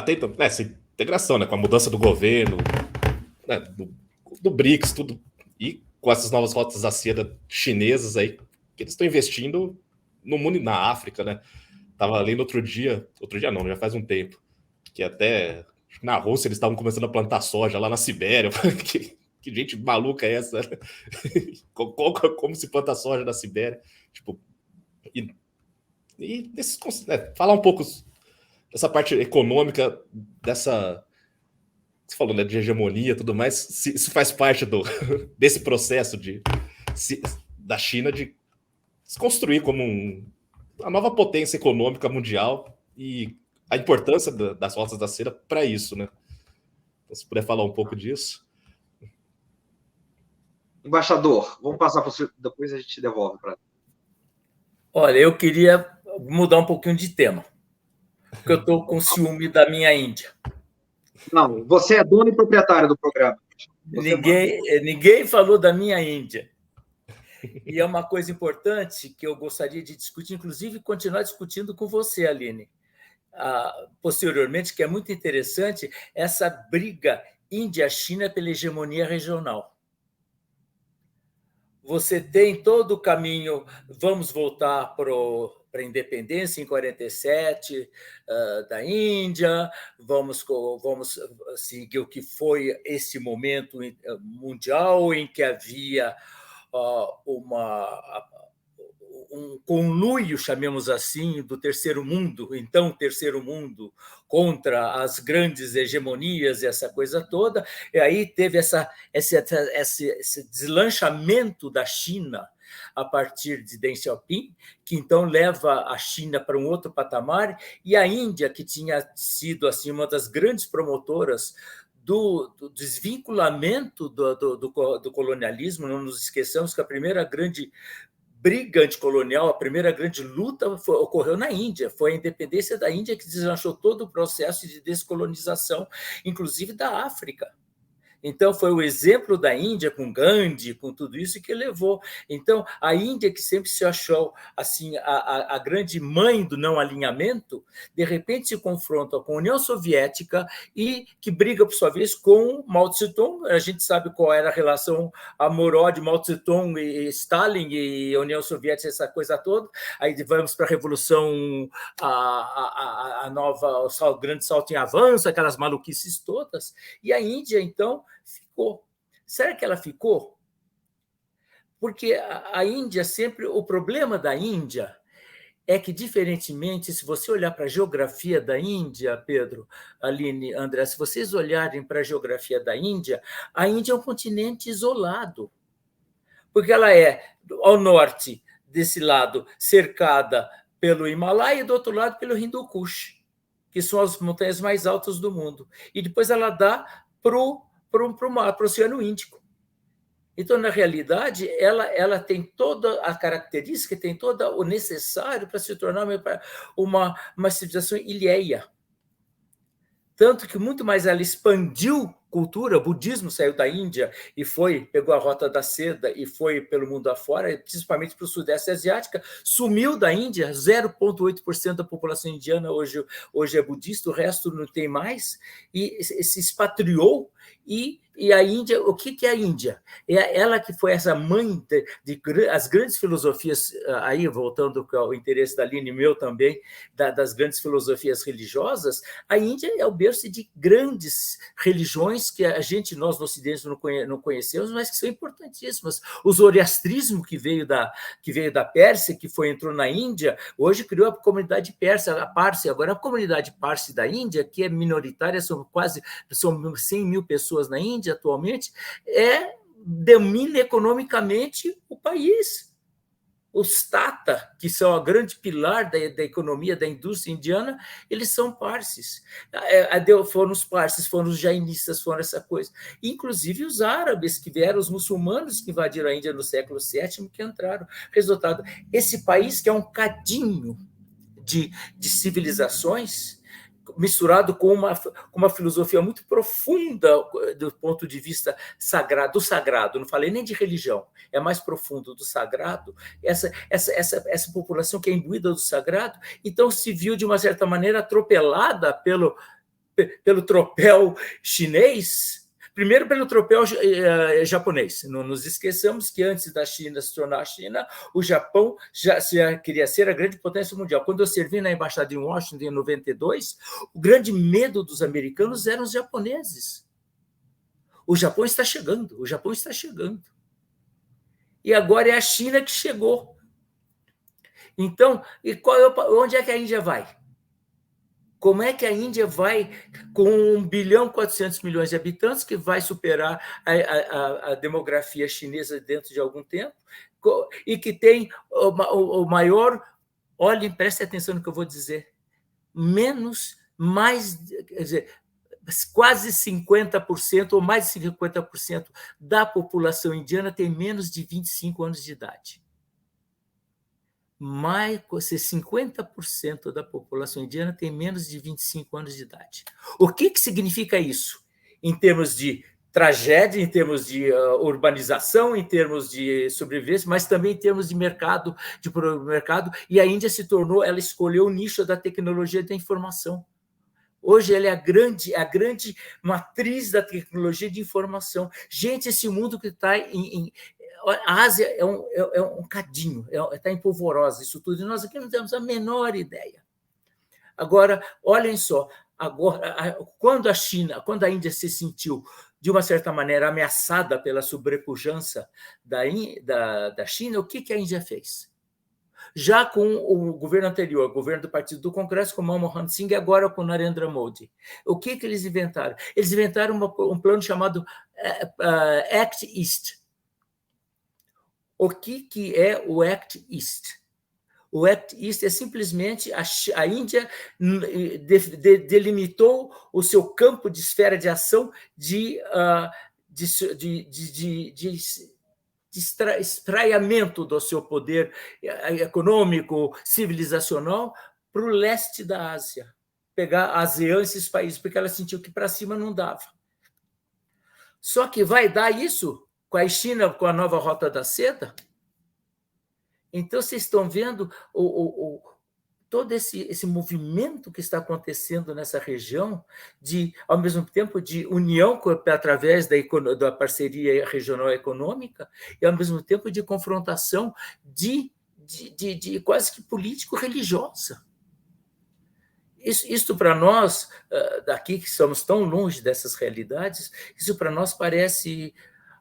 Tem essa integração, né, com a mudança do governo, né, do BRICS, tudo, e com essas novas rotas da seda chinesas aí, que eles estão investindo no mundo, na África, né? Tava lendo outro dia não, já faz um tempo, que até na Rússia eles estavam começando a plantar soja lá na Sibéria. Que gente maluca é essa? Como se planta soja na Sibéria? Tipo, falar um pouco dessa parte econômica, dessa... Você falou, né, de hegemonia e tudo mais, se isso faz parte desse processo da China de se construir como uma nova potência econômica mundial e a importância das rotas da seda para isso, né? Então, se puder falar um pouco disso. Embaixador, vamos passar para você, depois a gente devolve para. Olha, eu queria mudar um pouquinho de tema, porque eu estou com ciúme da minha Índia. Não, você é dono e proprietário do programa. Ninguém falou da minha Índia. E é uma coisa importante que eu gostaria de discutir, inclusive continuar discutindo com você, Aline, posteriormente, que é muito interessante essa briga Índia-China pela hegemonia regional. Você tem todo o caminho, vamos voltar para a independência em 47 da Índia, vamos seguir o que foi esse momento mundial em que havia um conluio, chamemos assim, do terceiro mundo, então terceiro mundo, contra as grandes hegemonias e essa coisa toda. E aí teve esse deslanchamento da China a partir de Deng Xiaoping, que então leva a China para um outro patamar, e a Índia, que tinha sido assim uma das grandes promotoras do desvinculamento do colonialismo. Não nos esqueçamos que a primeira grande briga anticolonial, a primeira grande luta ocorreu na Índia. Foi a independência da Índia que deslanchou todo o processo de descolonização, inclusive da África. Então, foi o exemplo da Índia com Gandhi, com tudo isso que levou. Então, a Índia, que sempre se achou assim a grande mãe do não alinhamento, de repente se confronta com a União Soviética e que briga, por sua vez, com Mao Tse-tung. A gente sabe qual era a relação amorosa de Mao Tse-tung e Stalin e a União Soviética, essa coisa toda. Aí vamos para a Revolução, a nova, o grande salto em avanço, aquelas maluquices todas. E a Índia, então, ficou. Será que ela ficou? Porque a Índia sempre... O problema da Índia é que, diferentemente, se você olhar para a geografia da Índia, Pedro, Aline, André, se vocês olharem para a geografia da Índia, a Índia é um continente isolado, porque ela é, ao norte, desse lado, cercada pelo Himalaia e, do outro lado, pelo Hindu Kush, que são as montanhas mais altas do mundo. E depois ela dá para o Oceano Índico. Então, na realidade, ela tem toda a característica, tem todo o necessário para se tornar uma civilização ilhéia. Tanto que muito mais ela expandiu cultura, o budismo saiu da Índia e pegou a Rota da Seda e foi pelo mundo afora, principalmente para o Sudeste Asiático, sumiu da Índia, 0,8% da população indiana hoje é budista, o resto não tem mais, e se expatriou. E a Índia, o que é a Índia? É ela que foi essa mãe as grandes filosofias, aí voltando ao interesse da Aline, meu também, das grandes filosofias religiosas. A Índia é o berço de grandes religiões que nós no Ocidente não conhecemos, mas que são importantíssimas. O zoroastrismo que veio da Pérsia, que entrou na Índia, hoje criou a comunidade persa, a Parsi. Agora a comunidade Parsi da Índia, que é minoritária, são 100 mil pessoas na Índia atualmente, domina economicamente o país. Os Tata, que são a grande pilar da economia, da indústria indiana, eles são parsis. Foram os parsis, foram os jainistas, foram essa coisa. Inclusive os árabes que vieram, os muçulmanos que invadiram a Índia no século VII, que entraram. Resultado, esse país que é um cadinho de civilizações, misturado com uma filosofia muito profunda do ponto de vista do sagrado, não falei nem de religião, é mais profundo do sagrado, essa população que é imbuída do sagrado, então se viu, de uma certa maneira, atropelada pelo tropel chinês, primeiro pelo tropel japonês. Não nos esqueçamos que antes da China se tornar a China, o Japão já queria ser a grande potência mundial. Quando eu servi na embaixada em Washington, em 92, o grande medo dos americanos eram os japoneses. O Japão está chegando. E agora é a China que chegou. Então, onde é que a Índia vai? Como é que a Índia vai, com 1,4 bilhão de habitantes, que vai superar a demografia chinesa dentro de algum tempo, e que tem o maior... Olhem, prestem atenção no que eu vou dizer. Quer dizer, quase 50% ou mais de 50% da população indiana tem menos de 25 anos de idade. Mais 50% da população indiana tem menos de 25 anos de idade. O que significa isso? Em termos de tragédia, em termos de urbanização, em termos de sobrevivência, mas também em termos de mercado, e a Índia ela escolheu o nicho da tecnologia e da informação. Hoje ela é a grande matriz da tecnologia de informação. Gente, esse mundo que está a Ásia é um cadinho, está em polvorosa, isso tudo, e nós aqui não temos a menor ideia. Agora, olhem só, quando a Índia se sentiu, de uma certa maneira, ameaçada pela sobrepujança da China, o que a Índia fez? Já com o governo anterior, o governo do Partido do Congresso, com Manmohan Singh, e agora com Narendra Modi. O que eles inventaram? Eles inventaram um plano chamado Act East. O que é o Act East? O Act East é simplesmente a Índia delimitou o seu campo de esfera de ação de espraiamento do seu poder econômico, civilizacional, para o leste da Ásia. Pegar a ASEAN, esses países, porque ela sentiu que para cima não dava. Só que vai dar isso com a China, com a nova Rota da Seda? Então, vocês estão vendo todo esse movimento que está acontecendo nessa região, ao mesmo tempo de união através da parceria regional econômica, e ao mesmo tempo de confrontação de quase que político-religiosa. Isso para nós, daqui que estamos tão longe dessas realidades, isso para nós parece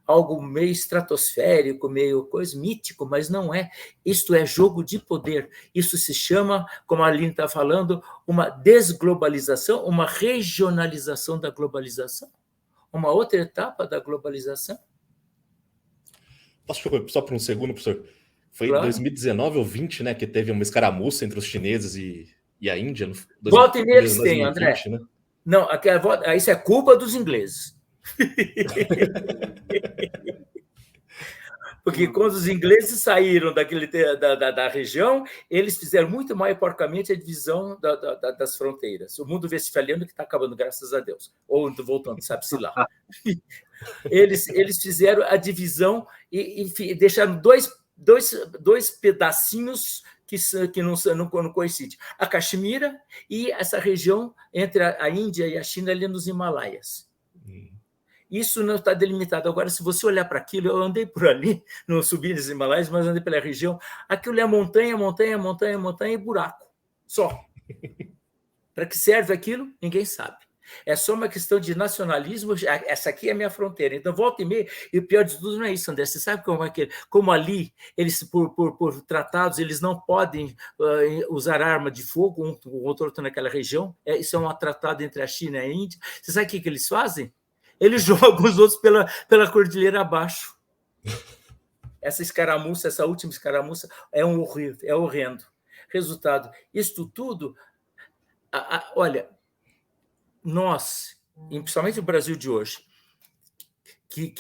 algo meio estratosférico, meio mítico, mas não é. Isto é jogo de poder. Isso se chama, como a Aline está falando, uma desglobalização, uma regionalização da globalização, uma outra etapa da globalização. Posso só por um segundo, professor? Foi claro. Em 2019 ou 20, né, que teve uma escaramuça entre os chineses e a Índia. Volta e meia eles têm, André. Né? Não, isso é culpa dos ingleses. Porque quando os ingleses saíram da região, eles fizeram muito mal e porcamente a divisão das fronteiras. O mundo westfaliano que está acabando, graças a Deus. Ou voltando, sabe-se lá. Eles fizeram a divisão e deixaram dois pedacinhos que não coincidem. A Caxemira e essa região entre a Índia e a China, ali nos Himalaias. Isso não está delimitado. Agora, se você olhar para aquilo, eu andei por ali, não subi nos Himalaias, mas andei pela região, aquilo é montanha, montanha, montanha, montanha e buraco. Só. Para que serve aquilo? Ninguém sabe. É só uma questão de nacionalismo. Essa aqui é a minha fronteira. Então, volta e meia, e o pior de tudo não é isso, André. Você sabe como ali, eles, por tratados, eles não podem usar arma de fogo, um com o outro naquela região. Isso é um tratado entre a China e a Índia. Você sabe o que eles fazem? Eles jogam os outros pela cordilheira abaixo. Essa escaramuça, essa última escaramuça, é horrendo. Resultado, isto tudo... olha, nós, principalmente o Brasil de hoje, que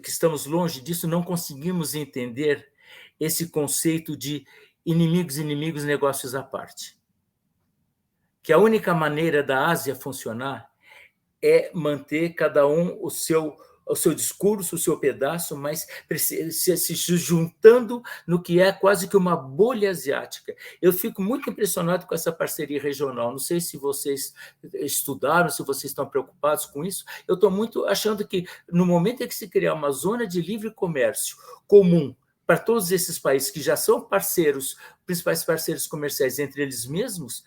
estamos longe disso, não conseguimos entender esse conceito de inimigos, negócios à parte. Que a única maneira da Ásia funcionar é manter cada um o seu discurso, o seu pedaço, mas se juntando no que é quase que uma bolha asiática. Eu fico muito impressionado com essa parceria regional. Não sei se vocês estudaram, se vocês estão preocupados com isso. Eu estou muito achando que, no momento em que se criar uma zona de livre comércio comum para todos esses países que já são parceiros, principais parceiros comerciais entre eles mesmos,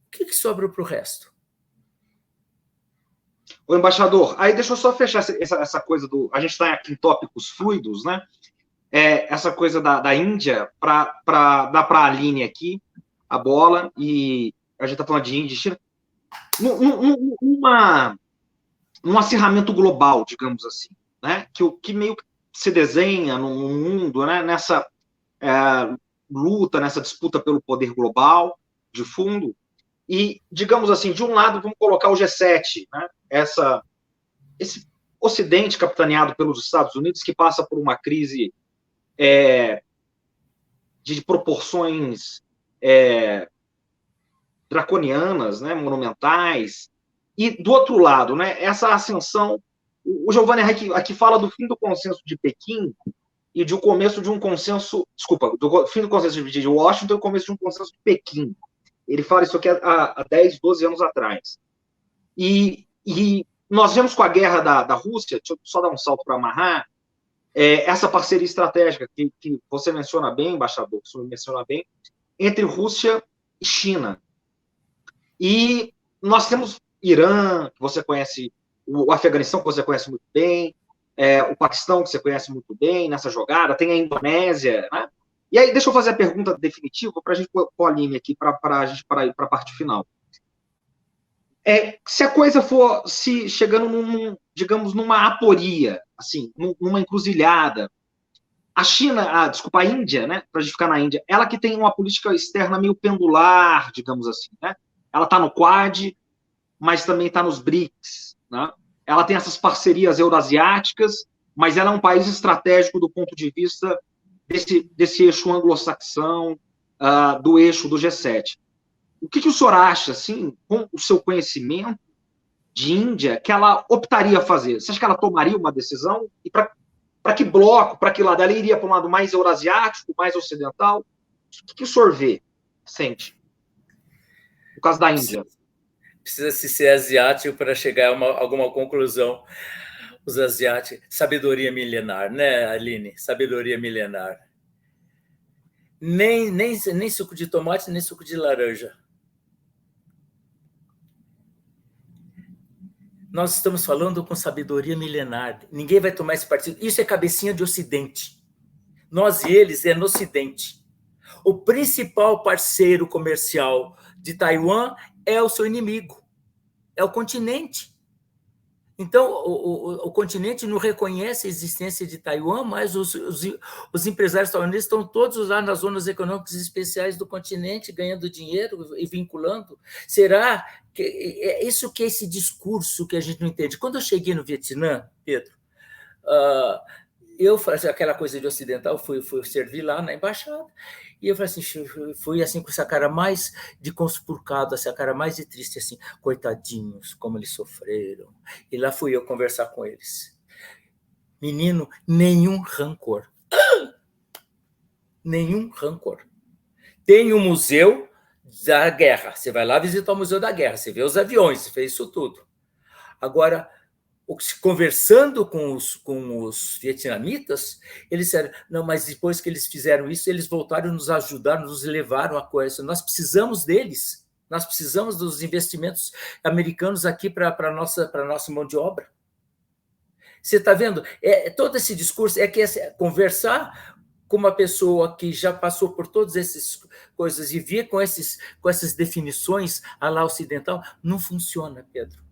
o que sobra para o resto? Ô, embaixador, aí deixa eu só fechar essa coisa do... A gente está aqui em tópicos fluidos, né? Essa coisa da Índia, para dar para a Aline aqui a bola, e a gente está falando de Índia e China, num acirramento global, digamos assim, né? Que meio que se desenha no mundo, né? Nessa luta, nessa disputa pelo poder global, de fundo. E, digamos assim, de um lado, vamos colocar o G7, né? Esse Ocidente capitaneado pelos Estados Unidos, que passa por uma crise de proporções draconianas, né? Monumentais. E, do outro lado, né? Essa ascensão... O Giovanni aqui fala do fim do consenso de Pequim e do começo de um consenso... Desculpa, do fim do consenso de Washington e o começo de um consenso de Pequim. Ele fala isso aqui há 10, 12 anos atrás. E nós vemos com a guerra da Rússia, deixa eu só dar um salto para amarrar, essa parceria estratégica que você menciona bem, embaixador, que você menciona bem, entre Rússia e China. E nós temos Irã, que você conhece, o Afeganistão, que você conhece muito bem, o Paquistão, que você conhece muito bem nessa jogada, tem a Indonésia, né? E aí, deixa eu fazer a pergunta definitiva para a gente pôr a linha aqui, para a gente ir para a parte final. Se a coisa for chegando, digamos, numa aporia, assim, numa encruzilhada, a Índia, né, para a gente ficar na Índia, ela que tem uma política externa meio pendular, digamos assim, né? Ela está no Quad, mas também está nos BRICS, né? Ela tem essas parcerias eurasiáticas, mas ela é um país estratégico do ponto de vista desse eixo anglo-saxão, do eixo do G7. O que o senhor acha, assim, com o seu conhecimento de Índia, que ela optaria a fazer? Você acha que ela tomaria uma decisão? E para que bloco, para que lado? Ela iria para um lado mais eurasiático, mais ocidental? O que o senhor sente? No caso da Índia. Precisa-se ser asiático para chegar a alguma conclusão. Os asiáticos, sabedoria milenar, né, Aline? Sabedoria milenar. Nem suco de tomate, nem suco de laranja. Nós estamos falando com sabedoria milenar. Ninguém vai tomar esse partido. Isso é cabecinha de Ocidente. Nós e eles é no Ocidente. O principal parceiro comercial de Taiwan é o seu inimigo. É o continente. Então, o continente não reconhece a existência de Taiwan, mas os empresários taiwaneses estão todos lá nas zonas econômicas especiais do continente, ganhando dinheiro e vinculando. Será que é isso que é esse discurso que a gente não entende? Quando eu cheguei no Vietnã, Pedro, eu falei aquela coisa de ocidental, fui servir lá na embaixada, e eu falei assim, fui assim com essa cara mais de conspurcado, essa cara mais de triste, assim, coitadinhos, como eles sofreram. E lá fui eu conversar com eles. Menino, nenhum rancor. Nenhum rancor. Tem o museu da guerra. Você vai lá visitar o Museu da Guerra, você vê os aviões, você fez isso tudo. Agora, conversando com os vietnamitas, eles disseram, não, mas depois que eles fizeram isso, eles voltaram a nos ajudar, nos levaram a coisa. Nós precisamos deles, nós precisamos dos investimentos americanos aqui para a nossa mão de obra. Você está vendo? Todo esse discurso é que conversar com uma pessoa que já passou por todas essas coisas e vir com essas definições à la ocidental, não funciona, Pedro.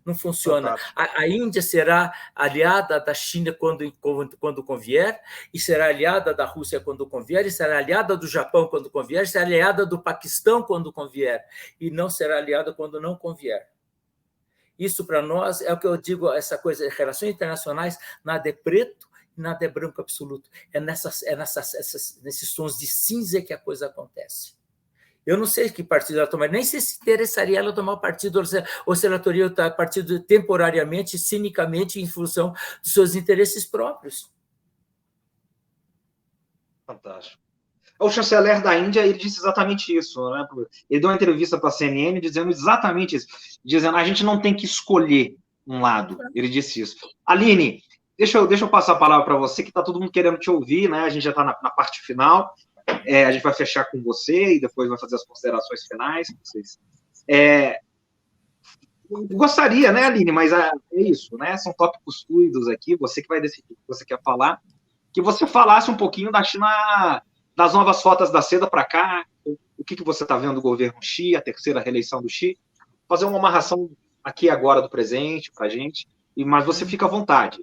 Não funciona. A Índia será aliada da China quando convier, e será aliada da Rússia quando convier, e será aliada do Japão quando convier, e será aliada do Paquistão quando convier, e não será aliada quando não convier. Isso, para nós, é o que eu digo, essa coisa de relações internacionais, nada é preto, nada é branco absoluto. É nesses tons de cinza que a coisa acontece. Eu não sei que partido ela tomar, nem sei se interessaria ela tomar partido, ou se ela tomaria partido temporariamente, cinicamente, em função dos seus interesses próprios. Fantástico. O chanceler da Índia, ele disse exatamente isso, né? Ele deu uma entrevista para a CNN dizendo exatamente isso, dizendo a gente não tem que escolher um lado. Ele disse isso. Aline, deixa eu passar a palavra para você, que está todo mundo querendo te ouvir, né? A gente já está na parte final. A gente vai fechar com você e depois vai fazer as considerações finais com vocês. Gostaria, né, Aline? Mas é isso, né? São tópicos fluidos aqui, você que vai decidir o que você quer falar. Que você falasse um pouquinho da China, das novas rotas da seda para cá, o que você está vendo do governo Xi, a terceira reeleição do Xi. Fazer uma amarração aqui agora do presente para a gente, mas você fica à vontade.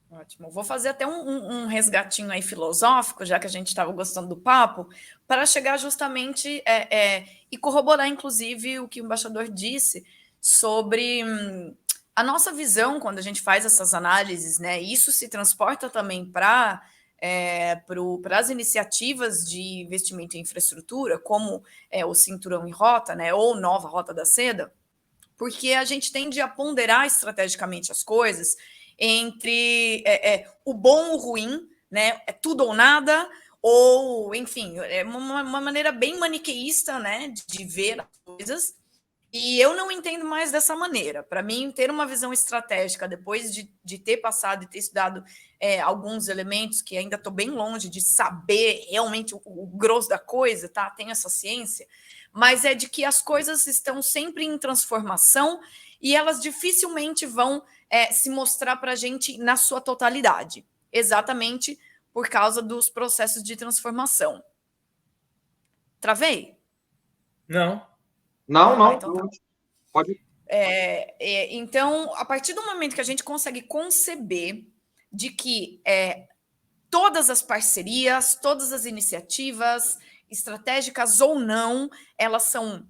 Ótimo. Vou fazer até um resgatinho aí filosófico, já que a gente estava gostando do papo, para chegar justamente e corroborar, inclusive, o que o embaixador disse sobre a nossa visão quando a gente faz essas análises, né? Isso se transporta também para as iniciativas de investimento em infraestrutura, como o Cinturão em Rota, né? Ou Nova Rota da Seda, porque a gente tende a ponderar estrategicamente as coisas entre o bom ou o ruim, né? É tudo ou nada, ou, enfim, é uma maneira bem maniqueísta, né, de ver as coisas, e eu não entendo mais dessa maneira. Para mim, ter uma visão estratégica, depois de ter passado e ter estudado alguns elementos, que ainda estou bem longe de saber realmente o grosso da coisa, tá? Tenho essa ciência, mas é de que as coisas estão sempre em transformação e elas dificilmente vão se mostrar para a gente na sua totalidade, exatamente por causa dos processos de transformação. Travei? Não. Então, tá. Pode. Então, a partir do momento que a gente consegue conceber de que todas as parcerias, todas as iniciativas, estratégicas ou não, elas são,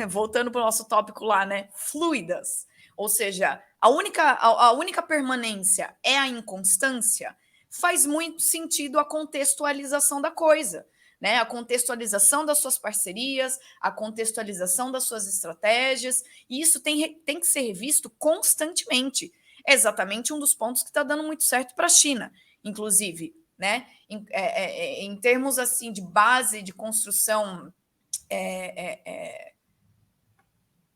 voltando para o nosso tópico lá, né, fluidas. Ou seja, a única permanência é a inconstância, faz muito sentido a contextualização da coisa, né? A contextualização das suas parcerias, a contextualização das suas estratégias, e isso tem que ser revisto constantemente. É exatamente um dos pontos que está dando muito certo para a China, inclusive, né? Em termos assim de base de construção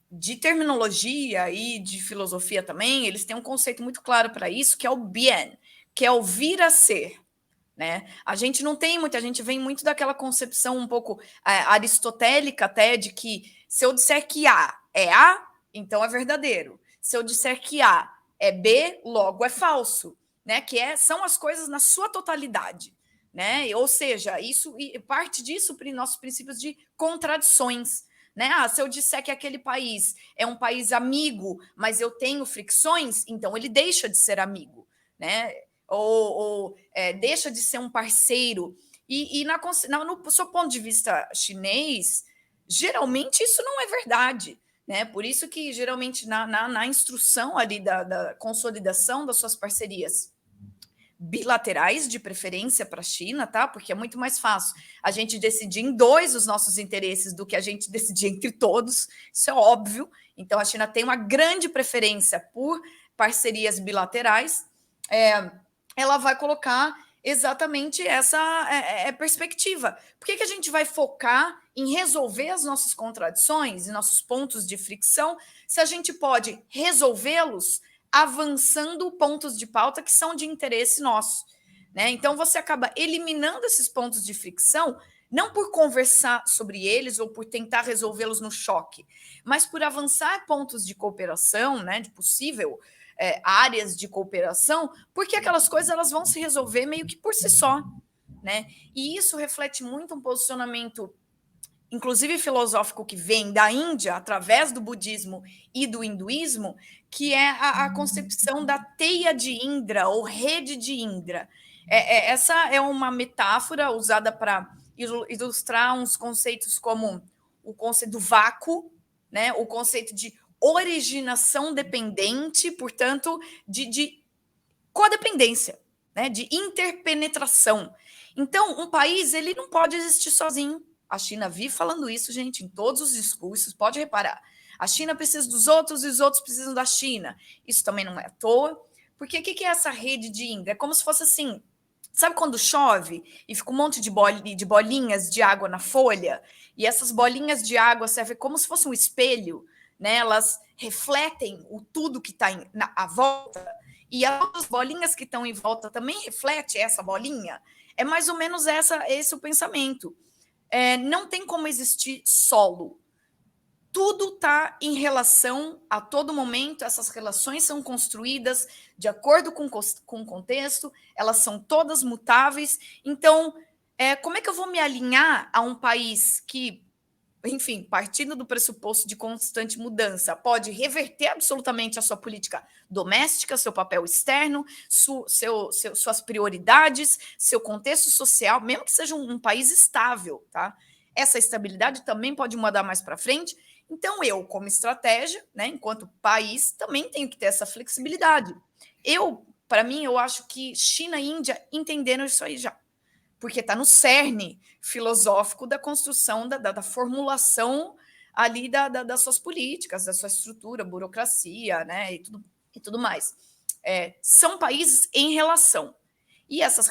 de terminologia e de filosofia também, eles têm um conceito muito claro para isso, que é o bien, que é o vir a ser, né? A gente não tem muito, a gente vem muito daquela concepção um pouco aristotélica até, de que se eu disser que A é A, então é verdadeiro. Se eu disser que A é B, logo é falso, né? Que são as coisas na sua totalidade, né? Ou seja, isso parte disso para nossos princípios de contradições. Né? Se eu disser que aquele país é um país amigo, mas eu tenho fricções, então ele deixa de ser amigo, né? Ou deixa de ser um parceiro. E no seu ponto de vista chinês, geralmente isso não é verdade, né? Por isso que geralmente na instrução ali da consolidação das suas parcerias bilaterais, de preferência para a China, tá? Porque é muito mais fácil a gente decidir em dois os nossos interesses do que a gente decidir entre todos, isso é óbvio. Então, a China tem uma grande preferência por parcerias bilaterais. Ela vai colocar exatamente essa perspectiva. Por que a gente vai focar em resolver as nossas contradições e nossos pontos de fricção se a gente pode resolvê-los avançando pontos de pauta que são de interesse nosso, né? Então, você acaba eliminando esses pontos de fricção, não por conversar sobre eles ou por tentar resolvê-los no choque, mas por avançar pontos de cooperação, né, de possível áreas de cooperação, porque aquelas coisas elas vão se resolver meio que por si só, né? E isso reflete muito um posicionamento, inclusive filosófico, que vem da Índia, através do budismo e do hinduísmo, que é a concepção da teia de Indra, ou rede de Indra. Essa é uma metáfora usada para ilustrar uns conceitos como o conceito do vácuo, né? O conceito de originação dependente, portanto, de codependência, né? De interpenetração. Então, um país ele não pode existir sozinho. A China vive falando isso, gente, em todos os discursos, pode reparar. A China precisa dos outros e os outros precisam da China. Isso também não é à toa. Porque o que é essa rede de Indra? É como se fosse assim, sabe quando chove e fica um monte de bolinhas de água na folha? E essas bolinhas de água servem como se fosse um espelho, né? Elas refletem o tudo que está à volta. E as outras bolinhas que estão em volta também refletem essa bolinha. É mais ou menos esse o pensamento. Não tem como existir solo. Tudo está em relação a todo momento, essas relações são construídas de acordo com o contexto, elas são todas mutáveis. Então, como é que eu vou me alinhar a um país que, enfim, partindo do pressuposto de constante mudança, pode reverter absolutamente a sua política doméstica, seu papel externo, suas prioridades, seu contexto social, mesmo que seja um país estável, tá? Essa estabilidade também pode mudar mais para frente. Então, eu, como estratégia, né, enquanto país, também tenho que ter essa flexibilidade. Para mim, eu acho que China e Índia entenderam isso aí já, porque está no cerne filosófico da construção, da formulação ali das suas políticas, da sua estrutura, burocracia, né, e tudo mais. São países em relação, e essas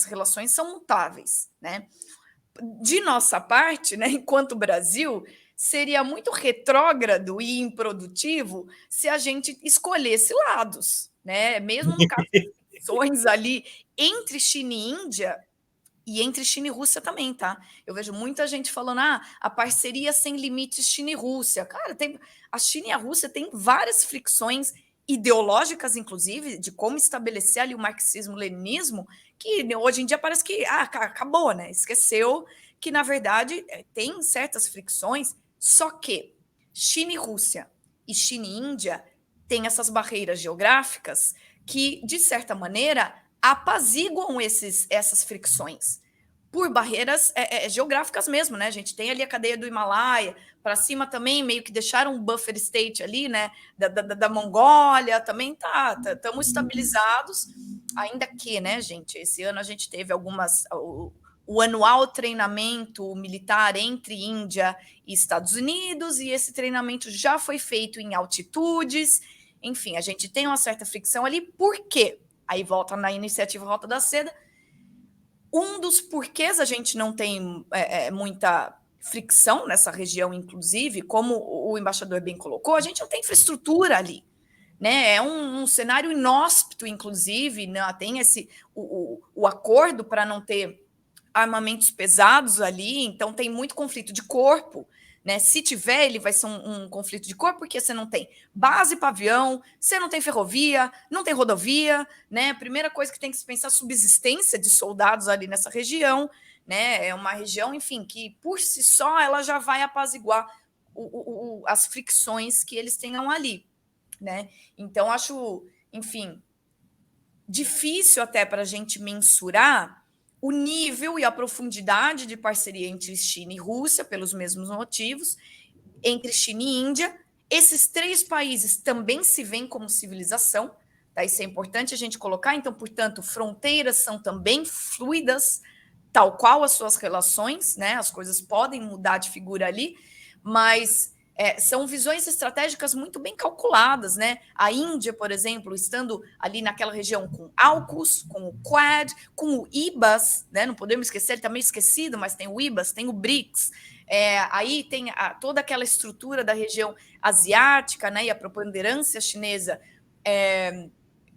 relações são mutáveis, né? De nossa parte, né, enquanto Brasil, seria muito retrógrado e improdutivo se a gente escolhesse lados, né? Mesmo no caso de eleições ali entre China e Índia, e entre China e Rússia também, tá? Eu vejo muita gente falando, a parceria sem limites China e Rússia. Cara, a China e a Rússia têm várias fricções ideológicas, inclusive, de como estabelecer ali o marxismo-leninismo, que hoje em dia parece que acabou, né? Esqueceu que, na verdade, tem certas fricções, só que China e Rússia e China e Índia têm essas barreiras geográficas que, de certa maneira, apaziguam essas fricções por barreiras geográficas mesmo, né? A gente tem ali a cadeia do Himalaia, para cima também meio que deixaram um buffer state ali, né? Da Mongólia, também estamos estabilizados, ainda que, né, gente? Esse ano a gente teve o anual treinamento militar entre Índia e Estados Unidos, e esse treinamento já foi feito em altitudes. Enfim, a gente tem uma certa fricção ali. Por quê? Aí volta na iniciativa Rota da Seda. Um dos porquês a gente não tem muita fricção nessa região, inclusive, como o embaixador bem colocou, a gente não tem infraestrutura ali, né? É um cenário inóspito, inclusive, né? Tem o acordo para não ter armamentos pesados ali, então tem muito conflito de corpo, né? Se tiver, ele vai ser um conflito de corpo, porque você não tem base para avião, você não tem ferrovia, não tem rodovia, né? A primeira coisa que tem que se pensar é a subsistência de soldados ali nessa região, né? É uma região, enfim, que por si só ela já vai apaziguar as fricções que eles tenham ali, né? Então, acho, enfim, difícil até para a gente mensurar o nível e a profundidade de parceria entre China e Rússia, pelos mesmos motivos, entre China e Índia. Esses três países também se veem como civilização, Tá? Isso é importante a gente colocar. Então, portanto, fronteiras são também fluidas, tal qual as suas relações, né? As coisas podem mudar de figura ali, mas são visões estratégicas muito bem calculadas, né? A Índia, por exemplo, estando ali naquela região com AUKUS, com o Quad, com o IBAS, né? Não podemos esquecer, ele está meio esquecido, mas tem o IBAS, tem o BRICS, aí tem toda aquela estrutura da região asiática, né? E a preponderância chinesa,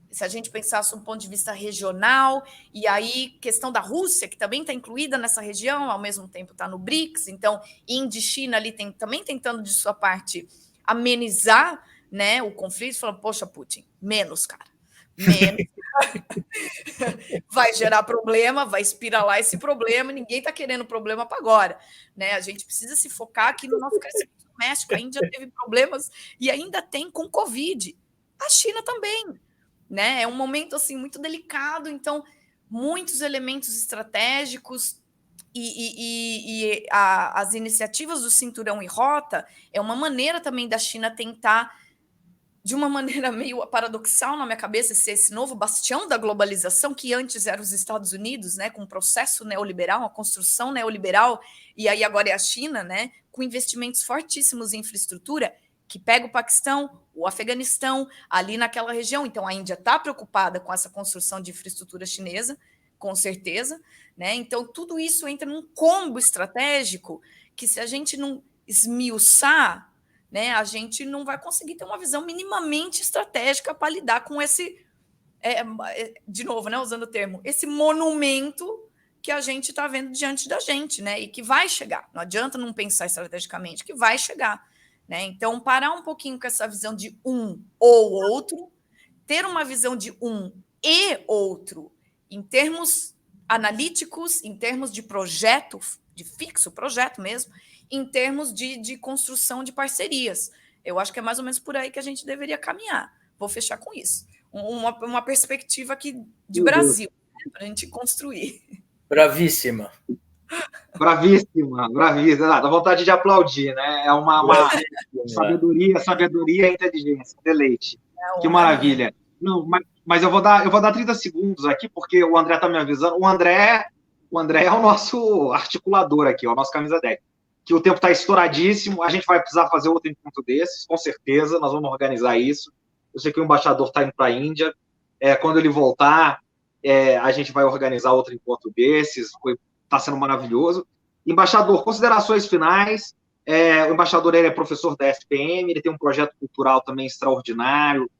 se a gente pensasse um ponto de vista regional, e aí questão da Rússia, que também está incluída nessa região, ao mesmo tempo está no BRICS, então Índia e China ali também tentando de sua parte amenizar, né, o conflito, falando, poxa, Putin, menos, cara, menos. Vai gerar problema, vai espiralar esse problema, ninguém está querendo problema para agora, né? A gente precisa se focar aqui no nosso crescimento doméstico. A Índia teve problemas e ainda tem com Covid, a China também. Né? É um momento assim muito delicado, então muitos elementos estratégicos e as iniciativas do Cinturão e Rota é uma maneira também da China tentar, de uma maneira meio paradoxal na minha cabeça, ser esse novo bastião da globalização que antes era os Estados Unidos, né, com o processo neoliberal, a construção neoliberal, e aí agora é a China, né, com investimentos fortíssimos em infraestrutura, que pega o Paquistão, o Afeganistão, ali naquela região. Então, a Índia está preocupada com essa construção de infraestrutura chinesa, com certeza, né? Então, tudo isso entra num combo estratégico que, se a gente não esmiuçar, né, a gente não vai conseguir ter uma visão minimamente estratégica para lidar com esse, de novo, né, usando o termo, esse monumento que a gente está vendo diante da gente, né? E que vai chegar. Não adianta não pensar estrategicamente, que vai chegar. Né? Então, parar um pouquinho com essa visão de um ou outro, ter uma visão de um e outro em termos analíticos, em termos de projeto, de fixo, projeto mesmo, em termos de construção de parcerias. Eu acho que é mais ou menos por aí que a gente deveria caminhar. Vou fechar com isso. Uma perspectiva aqui de Brasil, né, para a gente construir. Bravíssima. Bravíssima, bravíssima. Dá vontade de aplaudir, né? É uma sabedoria e inteligência, deleite. Que maravilha. Não, mas eu vou dar 30 segundos aqui, porque o André está me avisando. O André é o nosso articulador aqui, o nosso camisa 10. Que o tempo está estouradíssimo, a gente vai precisar fazer outro encontro desses, com certeza, nós vamos organizar isso. Eu sei que o embaixador está indo para a Índia. Quando ele voltar, a gente vai organizar outro encontro desses. Está sendo maravilhoso. Embaixador, considerações finais. O embaixador ele é professor da SPM, ele tem um projeto cultural também extraordinário,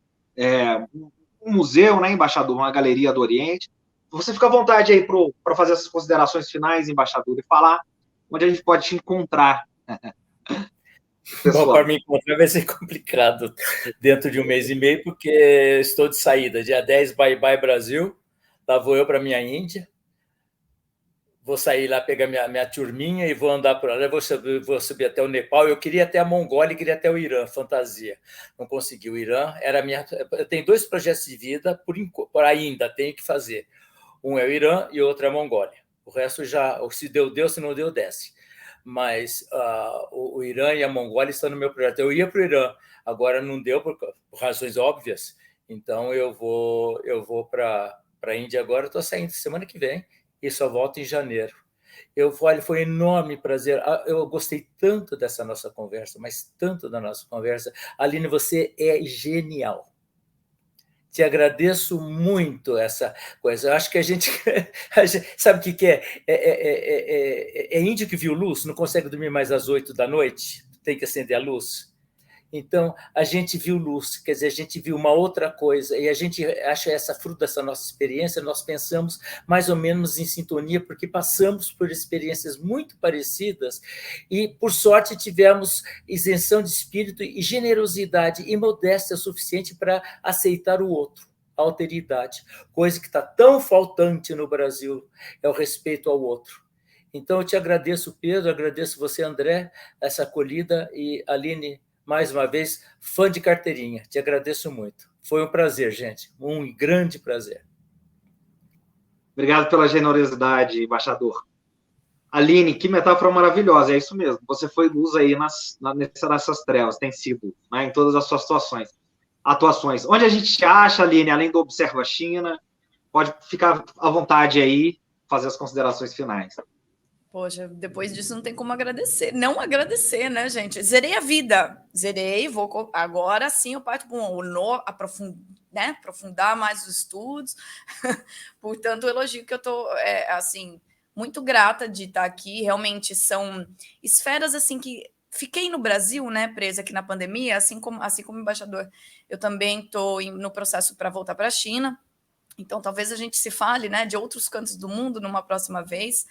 um museu, né, embaixador, uma galeria do Oriente. Você fica à vontade aí para fazer essas considerações finais, embaixador, e falar onde a gente pode te encontrar. Bom, para me encontrar vai ser complicado dentro de um mês e meio, porque estou de saída. Dia 10, bye Brasil. Lá vou eu para minha Índia. Vou sair lá, pegar minha turminha e vou andar por lá. Vou subir até o Nepal. Eu queria até a Mongólia e queria até o Irã, fantasia. Não consegui. O Irã era eu tenho 2 projetos de vida, por ainda tenho que fazer. Um é o Irã e o outro é a Mongólia. O resto já, se deu, se não deu, desce. Mas o Irã e a Mongólia estão no meu projeto. Eu ia para o Irã, agora não deu por razões óbvias. Então eu vou para a Índia agora. Estou saindo semana que vem. E só volto em janeiro. Foi um enorme prazer. Eu gostei tanto dessa nossa conversa, mas tanto da nossa conversa. Aline, você é genial. Te agradeço muito essa coisa. Eu acho que a gente sabe o que é? É índio que viu luz, não consegue dormir mais às 8 da noite, tem que acender a luz. Então, a gente viu luz, quer dizer, a gente viu uma outra coisa, e a gente acha essa fruto dessa nossa experiência, nós pensamos mais ou menos em sintonia, porque passamos por experiências muito parecidas, e, por sorte, tivemos isenção de espírito e generosidade e modéstia suficiente para aceitar o outro, a alteridade, coisa que está tão faltante no Brasil, é o respeito ao outro. Então, eu te agradeço, Pedro, agradeço você, André, essa acolhida, e Aline, mais uma vez, fã de carteirinha. Te agradeço muito. Foi um prazer, gente. Um grande prazer. Obrigado pela generosidade, embaixador. Aline, que metáfora maravilhosa. É isso mesmo. Você foi luz aí nessas trevas, tem sido, né, em todas as suas situações. atuações. Onde a gente te acha, Aline, além do Observa China? Pode ficar à vontade aí, fazer as considerações finais. Poxa, depois disso não tem como agradecer. Não agradecer, né, gente? Zerei a vida. Zerei, vou agora sim eu parto para aprofundar mais os estudos. Portanto, o elogio que eu estou, assim, muito grata de estar aqui. Realmente são esferas assim que fiquei no Brasil, né, presa aqui na pandemia, assim como embaixador. Eu também estou no processo para voltar para a China. Então, talvez a gente se fale, né, de outros cantos do mundo numa próxima vez.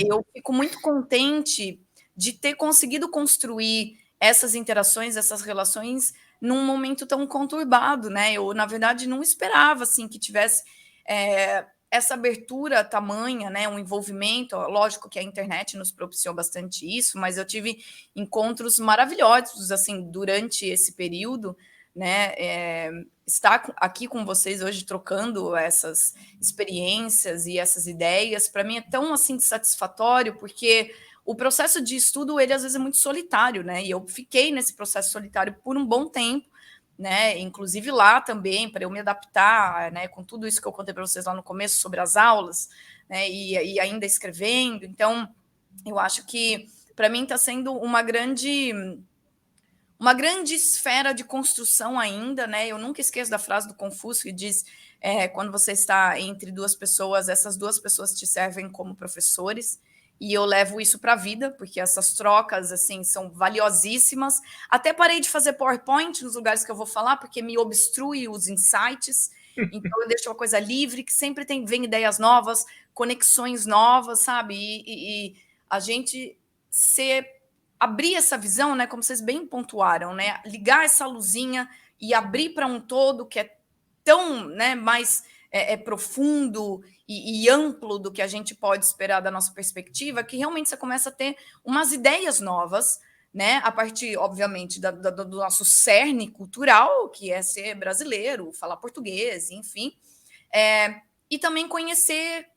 Eu fico muito contente de ter conseguido construir essas interações, essas relações num momento tão conturbado, né? Eu, na verdade, não esperava assim que tivesse essa abertura tamanha, né? Um envolvimento. Lógico que a internet nos propiciou bastante isso, mas eu tive encontros maravilhosos assim durante esse período, né? Estar aqui com vocês hoje trocando essas experiências e essas ideias, para mim é tão assim satisfatório, porque o processo de estudo, ele às vezes é muito solitário, né? E eu fiquei nesse processo solitário por um bom tempo, né? Inclusive lá também, para eu me adaptar, né? Com tudo isso que eu contei para vocês lá no começo sobre as aulas, né? E ainda escrevendo. Então, eu acho que para mim está sendo uma grande esfera de construção ainda, né? Eu nunca esqueço da frase do Confúcio que diz: quando você está entre duas pessoas, essas duas pessoas te servem como professores. E eu levo isso para a vida, porque essas trocas assim são valiosíssimas. Até parei de fazer PowerPoint nos lugares que eu vou falar, porque me obstrui os insights. Então eu deixo uma coisa livre, que sempre vem ideias novas, conexões novas, sabe? E a gente abrir essa visão, né, como vocês bem pontuaram, né, ligar essa luzinha e abrir para um todo que é tão, né, mais profundo e amplo do que a gente pode esperar da nossa perspectiva, que realmente você começa a ter umas ideias novas, né, a partir, obviamente, do nosso cerne cultural, que é ser brasileiro, falar português, enfim, e também conhecer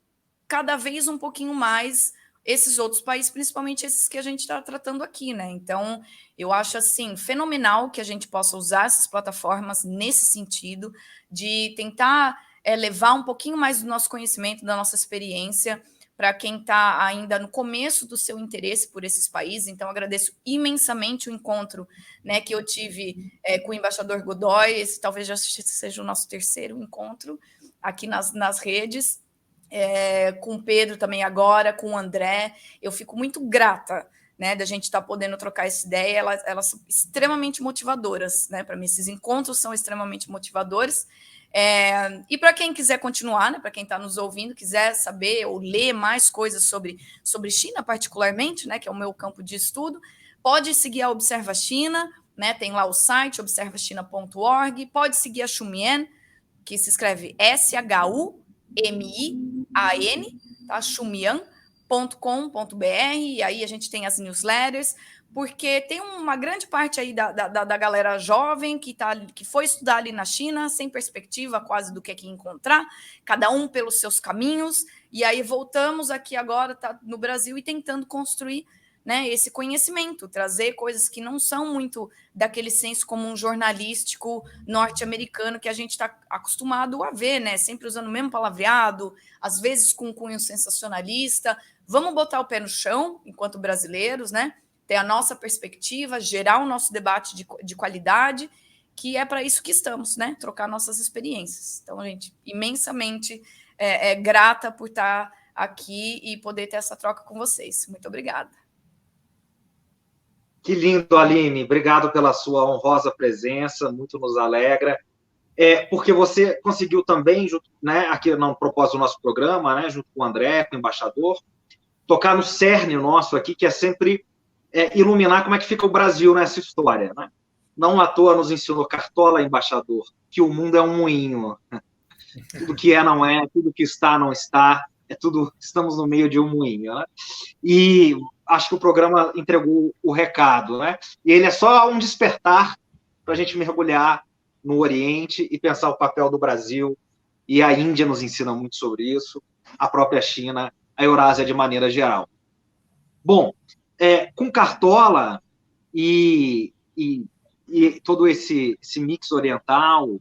cada vez um pouquinho mais esses outros países, principalmente esses que a gente está tratando aqui, né? Então, eu acho, assim, fenomenal que a gente possa usar essas plataformas nesse sentido, de tentar levar um pouquinho mais do nosso conhecimento, da nossa experiência, para quem está ainda no começo do seu interesse por esses países. Então, agradeço imensamente o encontro, né, que eu tive com o embaixador Godoy. Esse talvez já seja o nosso terceiro encontro aqui nas redes. Com o Pedro também agora, com o André. Eu fico muito grata, né, da gente estar podendo trocar essa ideia. Elas são extremamente motivadoras, né? Para mim, esses encontros são extremamente motivadores. E para quem quiser continuar, né, para quem está nos ouvindo, quiser saber ou ler mais coisas sobre China, particularmente, né, que é o meu campo de estudo, pode seguir a Observa China, né? Tem lá o site observachina.org. Pode seguir a Xumian, que se escreve SHUMIAN, tá? Xumian.com.br, e aí a gente tem as newsletters, porque tem uma grande parte aí da galera jovem que foi estudar ali na China, sem perspectiva quase do que encontrar, cada um pelos seus caminhos, e aí voltamos aqui agora, tá no Brasil, e tentando construir, né, esse conhecimento, trazer coisas que não são muito daquele senso comum jornalístico norte-americano que a gente está acostumado a ver, né? Sempre usando o mesmo palavreado, às vezes com um cunho sensacionalista. Vamos botar o pé no chão, enquanto brasileiros, né? Ter a nossa perspectiva, gerar o nosso debate de qualidade, que é para isso que estamos, né? Trocar nossas experiências. Então, gente, imensamente grata por estar aqui e poder ter essa troca com vocês. Muito obrigada. Que lindo, Aline. Obrigado pela sua honrosa presença, muito nos alegra. Porque você conseguiu também, né, aqui no propósito do nosso programa, né, junto com o André, com o embaixador, tocar no cerne nosso aqui, que é sempre iluminar como é que fica o Brasil nessa história, né? Não à toa nos ensinou Cartola, embaixador, que o mundo é um moinho. Tudo que não é, tudo que está não está, estamos no meio de um moinho, né? E acho que o programa entregou o recado, né? E ele é só um despertar para a gente mergulhar no Oriente e pensar o papel do Brasil, e a Índia nos ensina muito sobre isso, a própria China, a Eurásia de maneira geral. Bom, com Cartola e e todo esse mix oriental.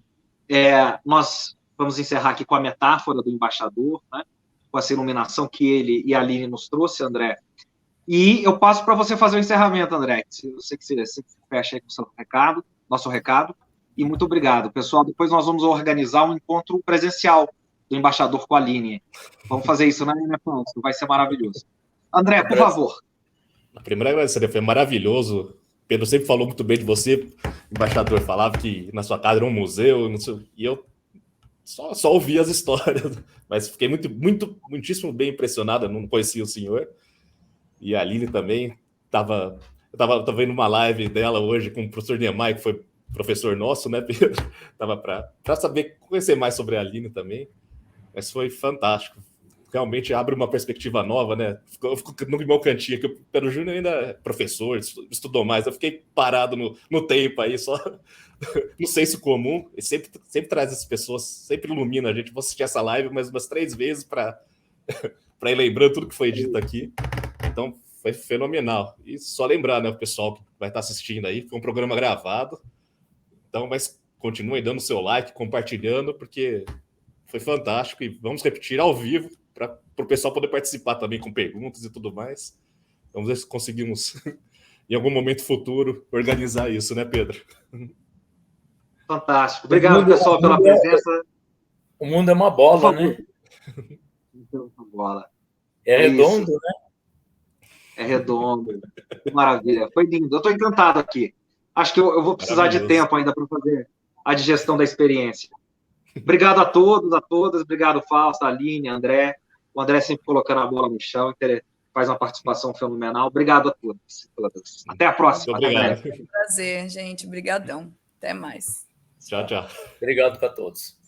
Nós vamos encerrar aqui com a metáfora do embaixador, né? Com essa iluminação que ele e a Aline nos trouxe, André. E eu passo para você fazer o encerramento, André. Eu sei que você fecha aí com o seu recado, nosso recado. E muito obrigado, pessoal. Depois nós vamos organizar um encontro presencial do embaixador com a Aline. Vamos fazer isso, né, Fausto? Vai ser maravilhoso. André, por favor. A primeira agradecer, foi maravilhoso. Pedro sempre falou muito bem de você. O embaixador falava que na sua casa era um museu, não sei, e eu só ouvi as histórias, mas fiquei muitíssimo bem impressionado. Eu não conhecia o senhor. E a Aline também. Eu tava vendo uma live dela hoje com o professor Niemeyer, que foi professor nosso, né, Pedro? Tava para conhecer mais sobre a Aline também. Mas foi fantástico. Realmente abre uma perspectiva nova, né? Eu fico no meu cantinho aqui. O Pedro Júnior ainda é professor, estudou mais. Eu fiquei parado no tempo aí, só no senso comum. E sempre traz as pessoas, sempre ilumina a gente. Vou assistir essa live mais umas 3 vezes para ir lembrando tudo que foi dito aqui. Então, foi fenomenal. E só lembrar, né, o pessoal que vai estar assistindo aí, foi um programa gravado. Então, mas continuem dando seu like, compartilhando, porque foi fantástico. E vamos repetir ao vivo, para o pessoal poder participar também com perguntas e tudo mais. Vamos ver se conseguimos, em algum momento futuro, organizar isso, né, Pedro? Fantástico. Obrigado, pessoal, pela presença. O mundo é uma bola, né? Uma bola. É redondo, isso. Né? É redondo. Que maravilha. Foi lindo. Eu estou encantado aqui. Acho que eu vou precisar de tempo ainda para fazer a digestão da experiência. Obrigado a todos, a todas. Obrigado, Fausto, Aline, André. O André sempre colocando a bola no chão, faz uma participação fenomenal. Obrigado a todos. Até a próxima. Obrigado. Prazer, gente. Obrigadão. Até mais. Tchau, tchau. Obrigado para todos.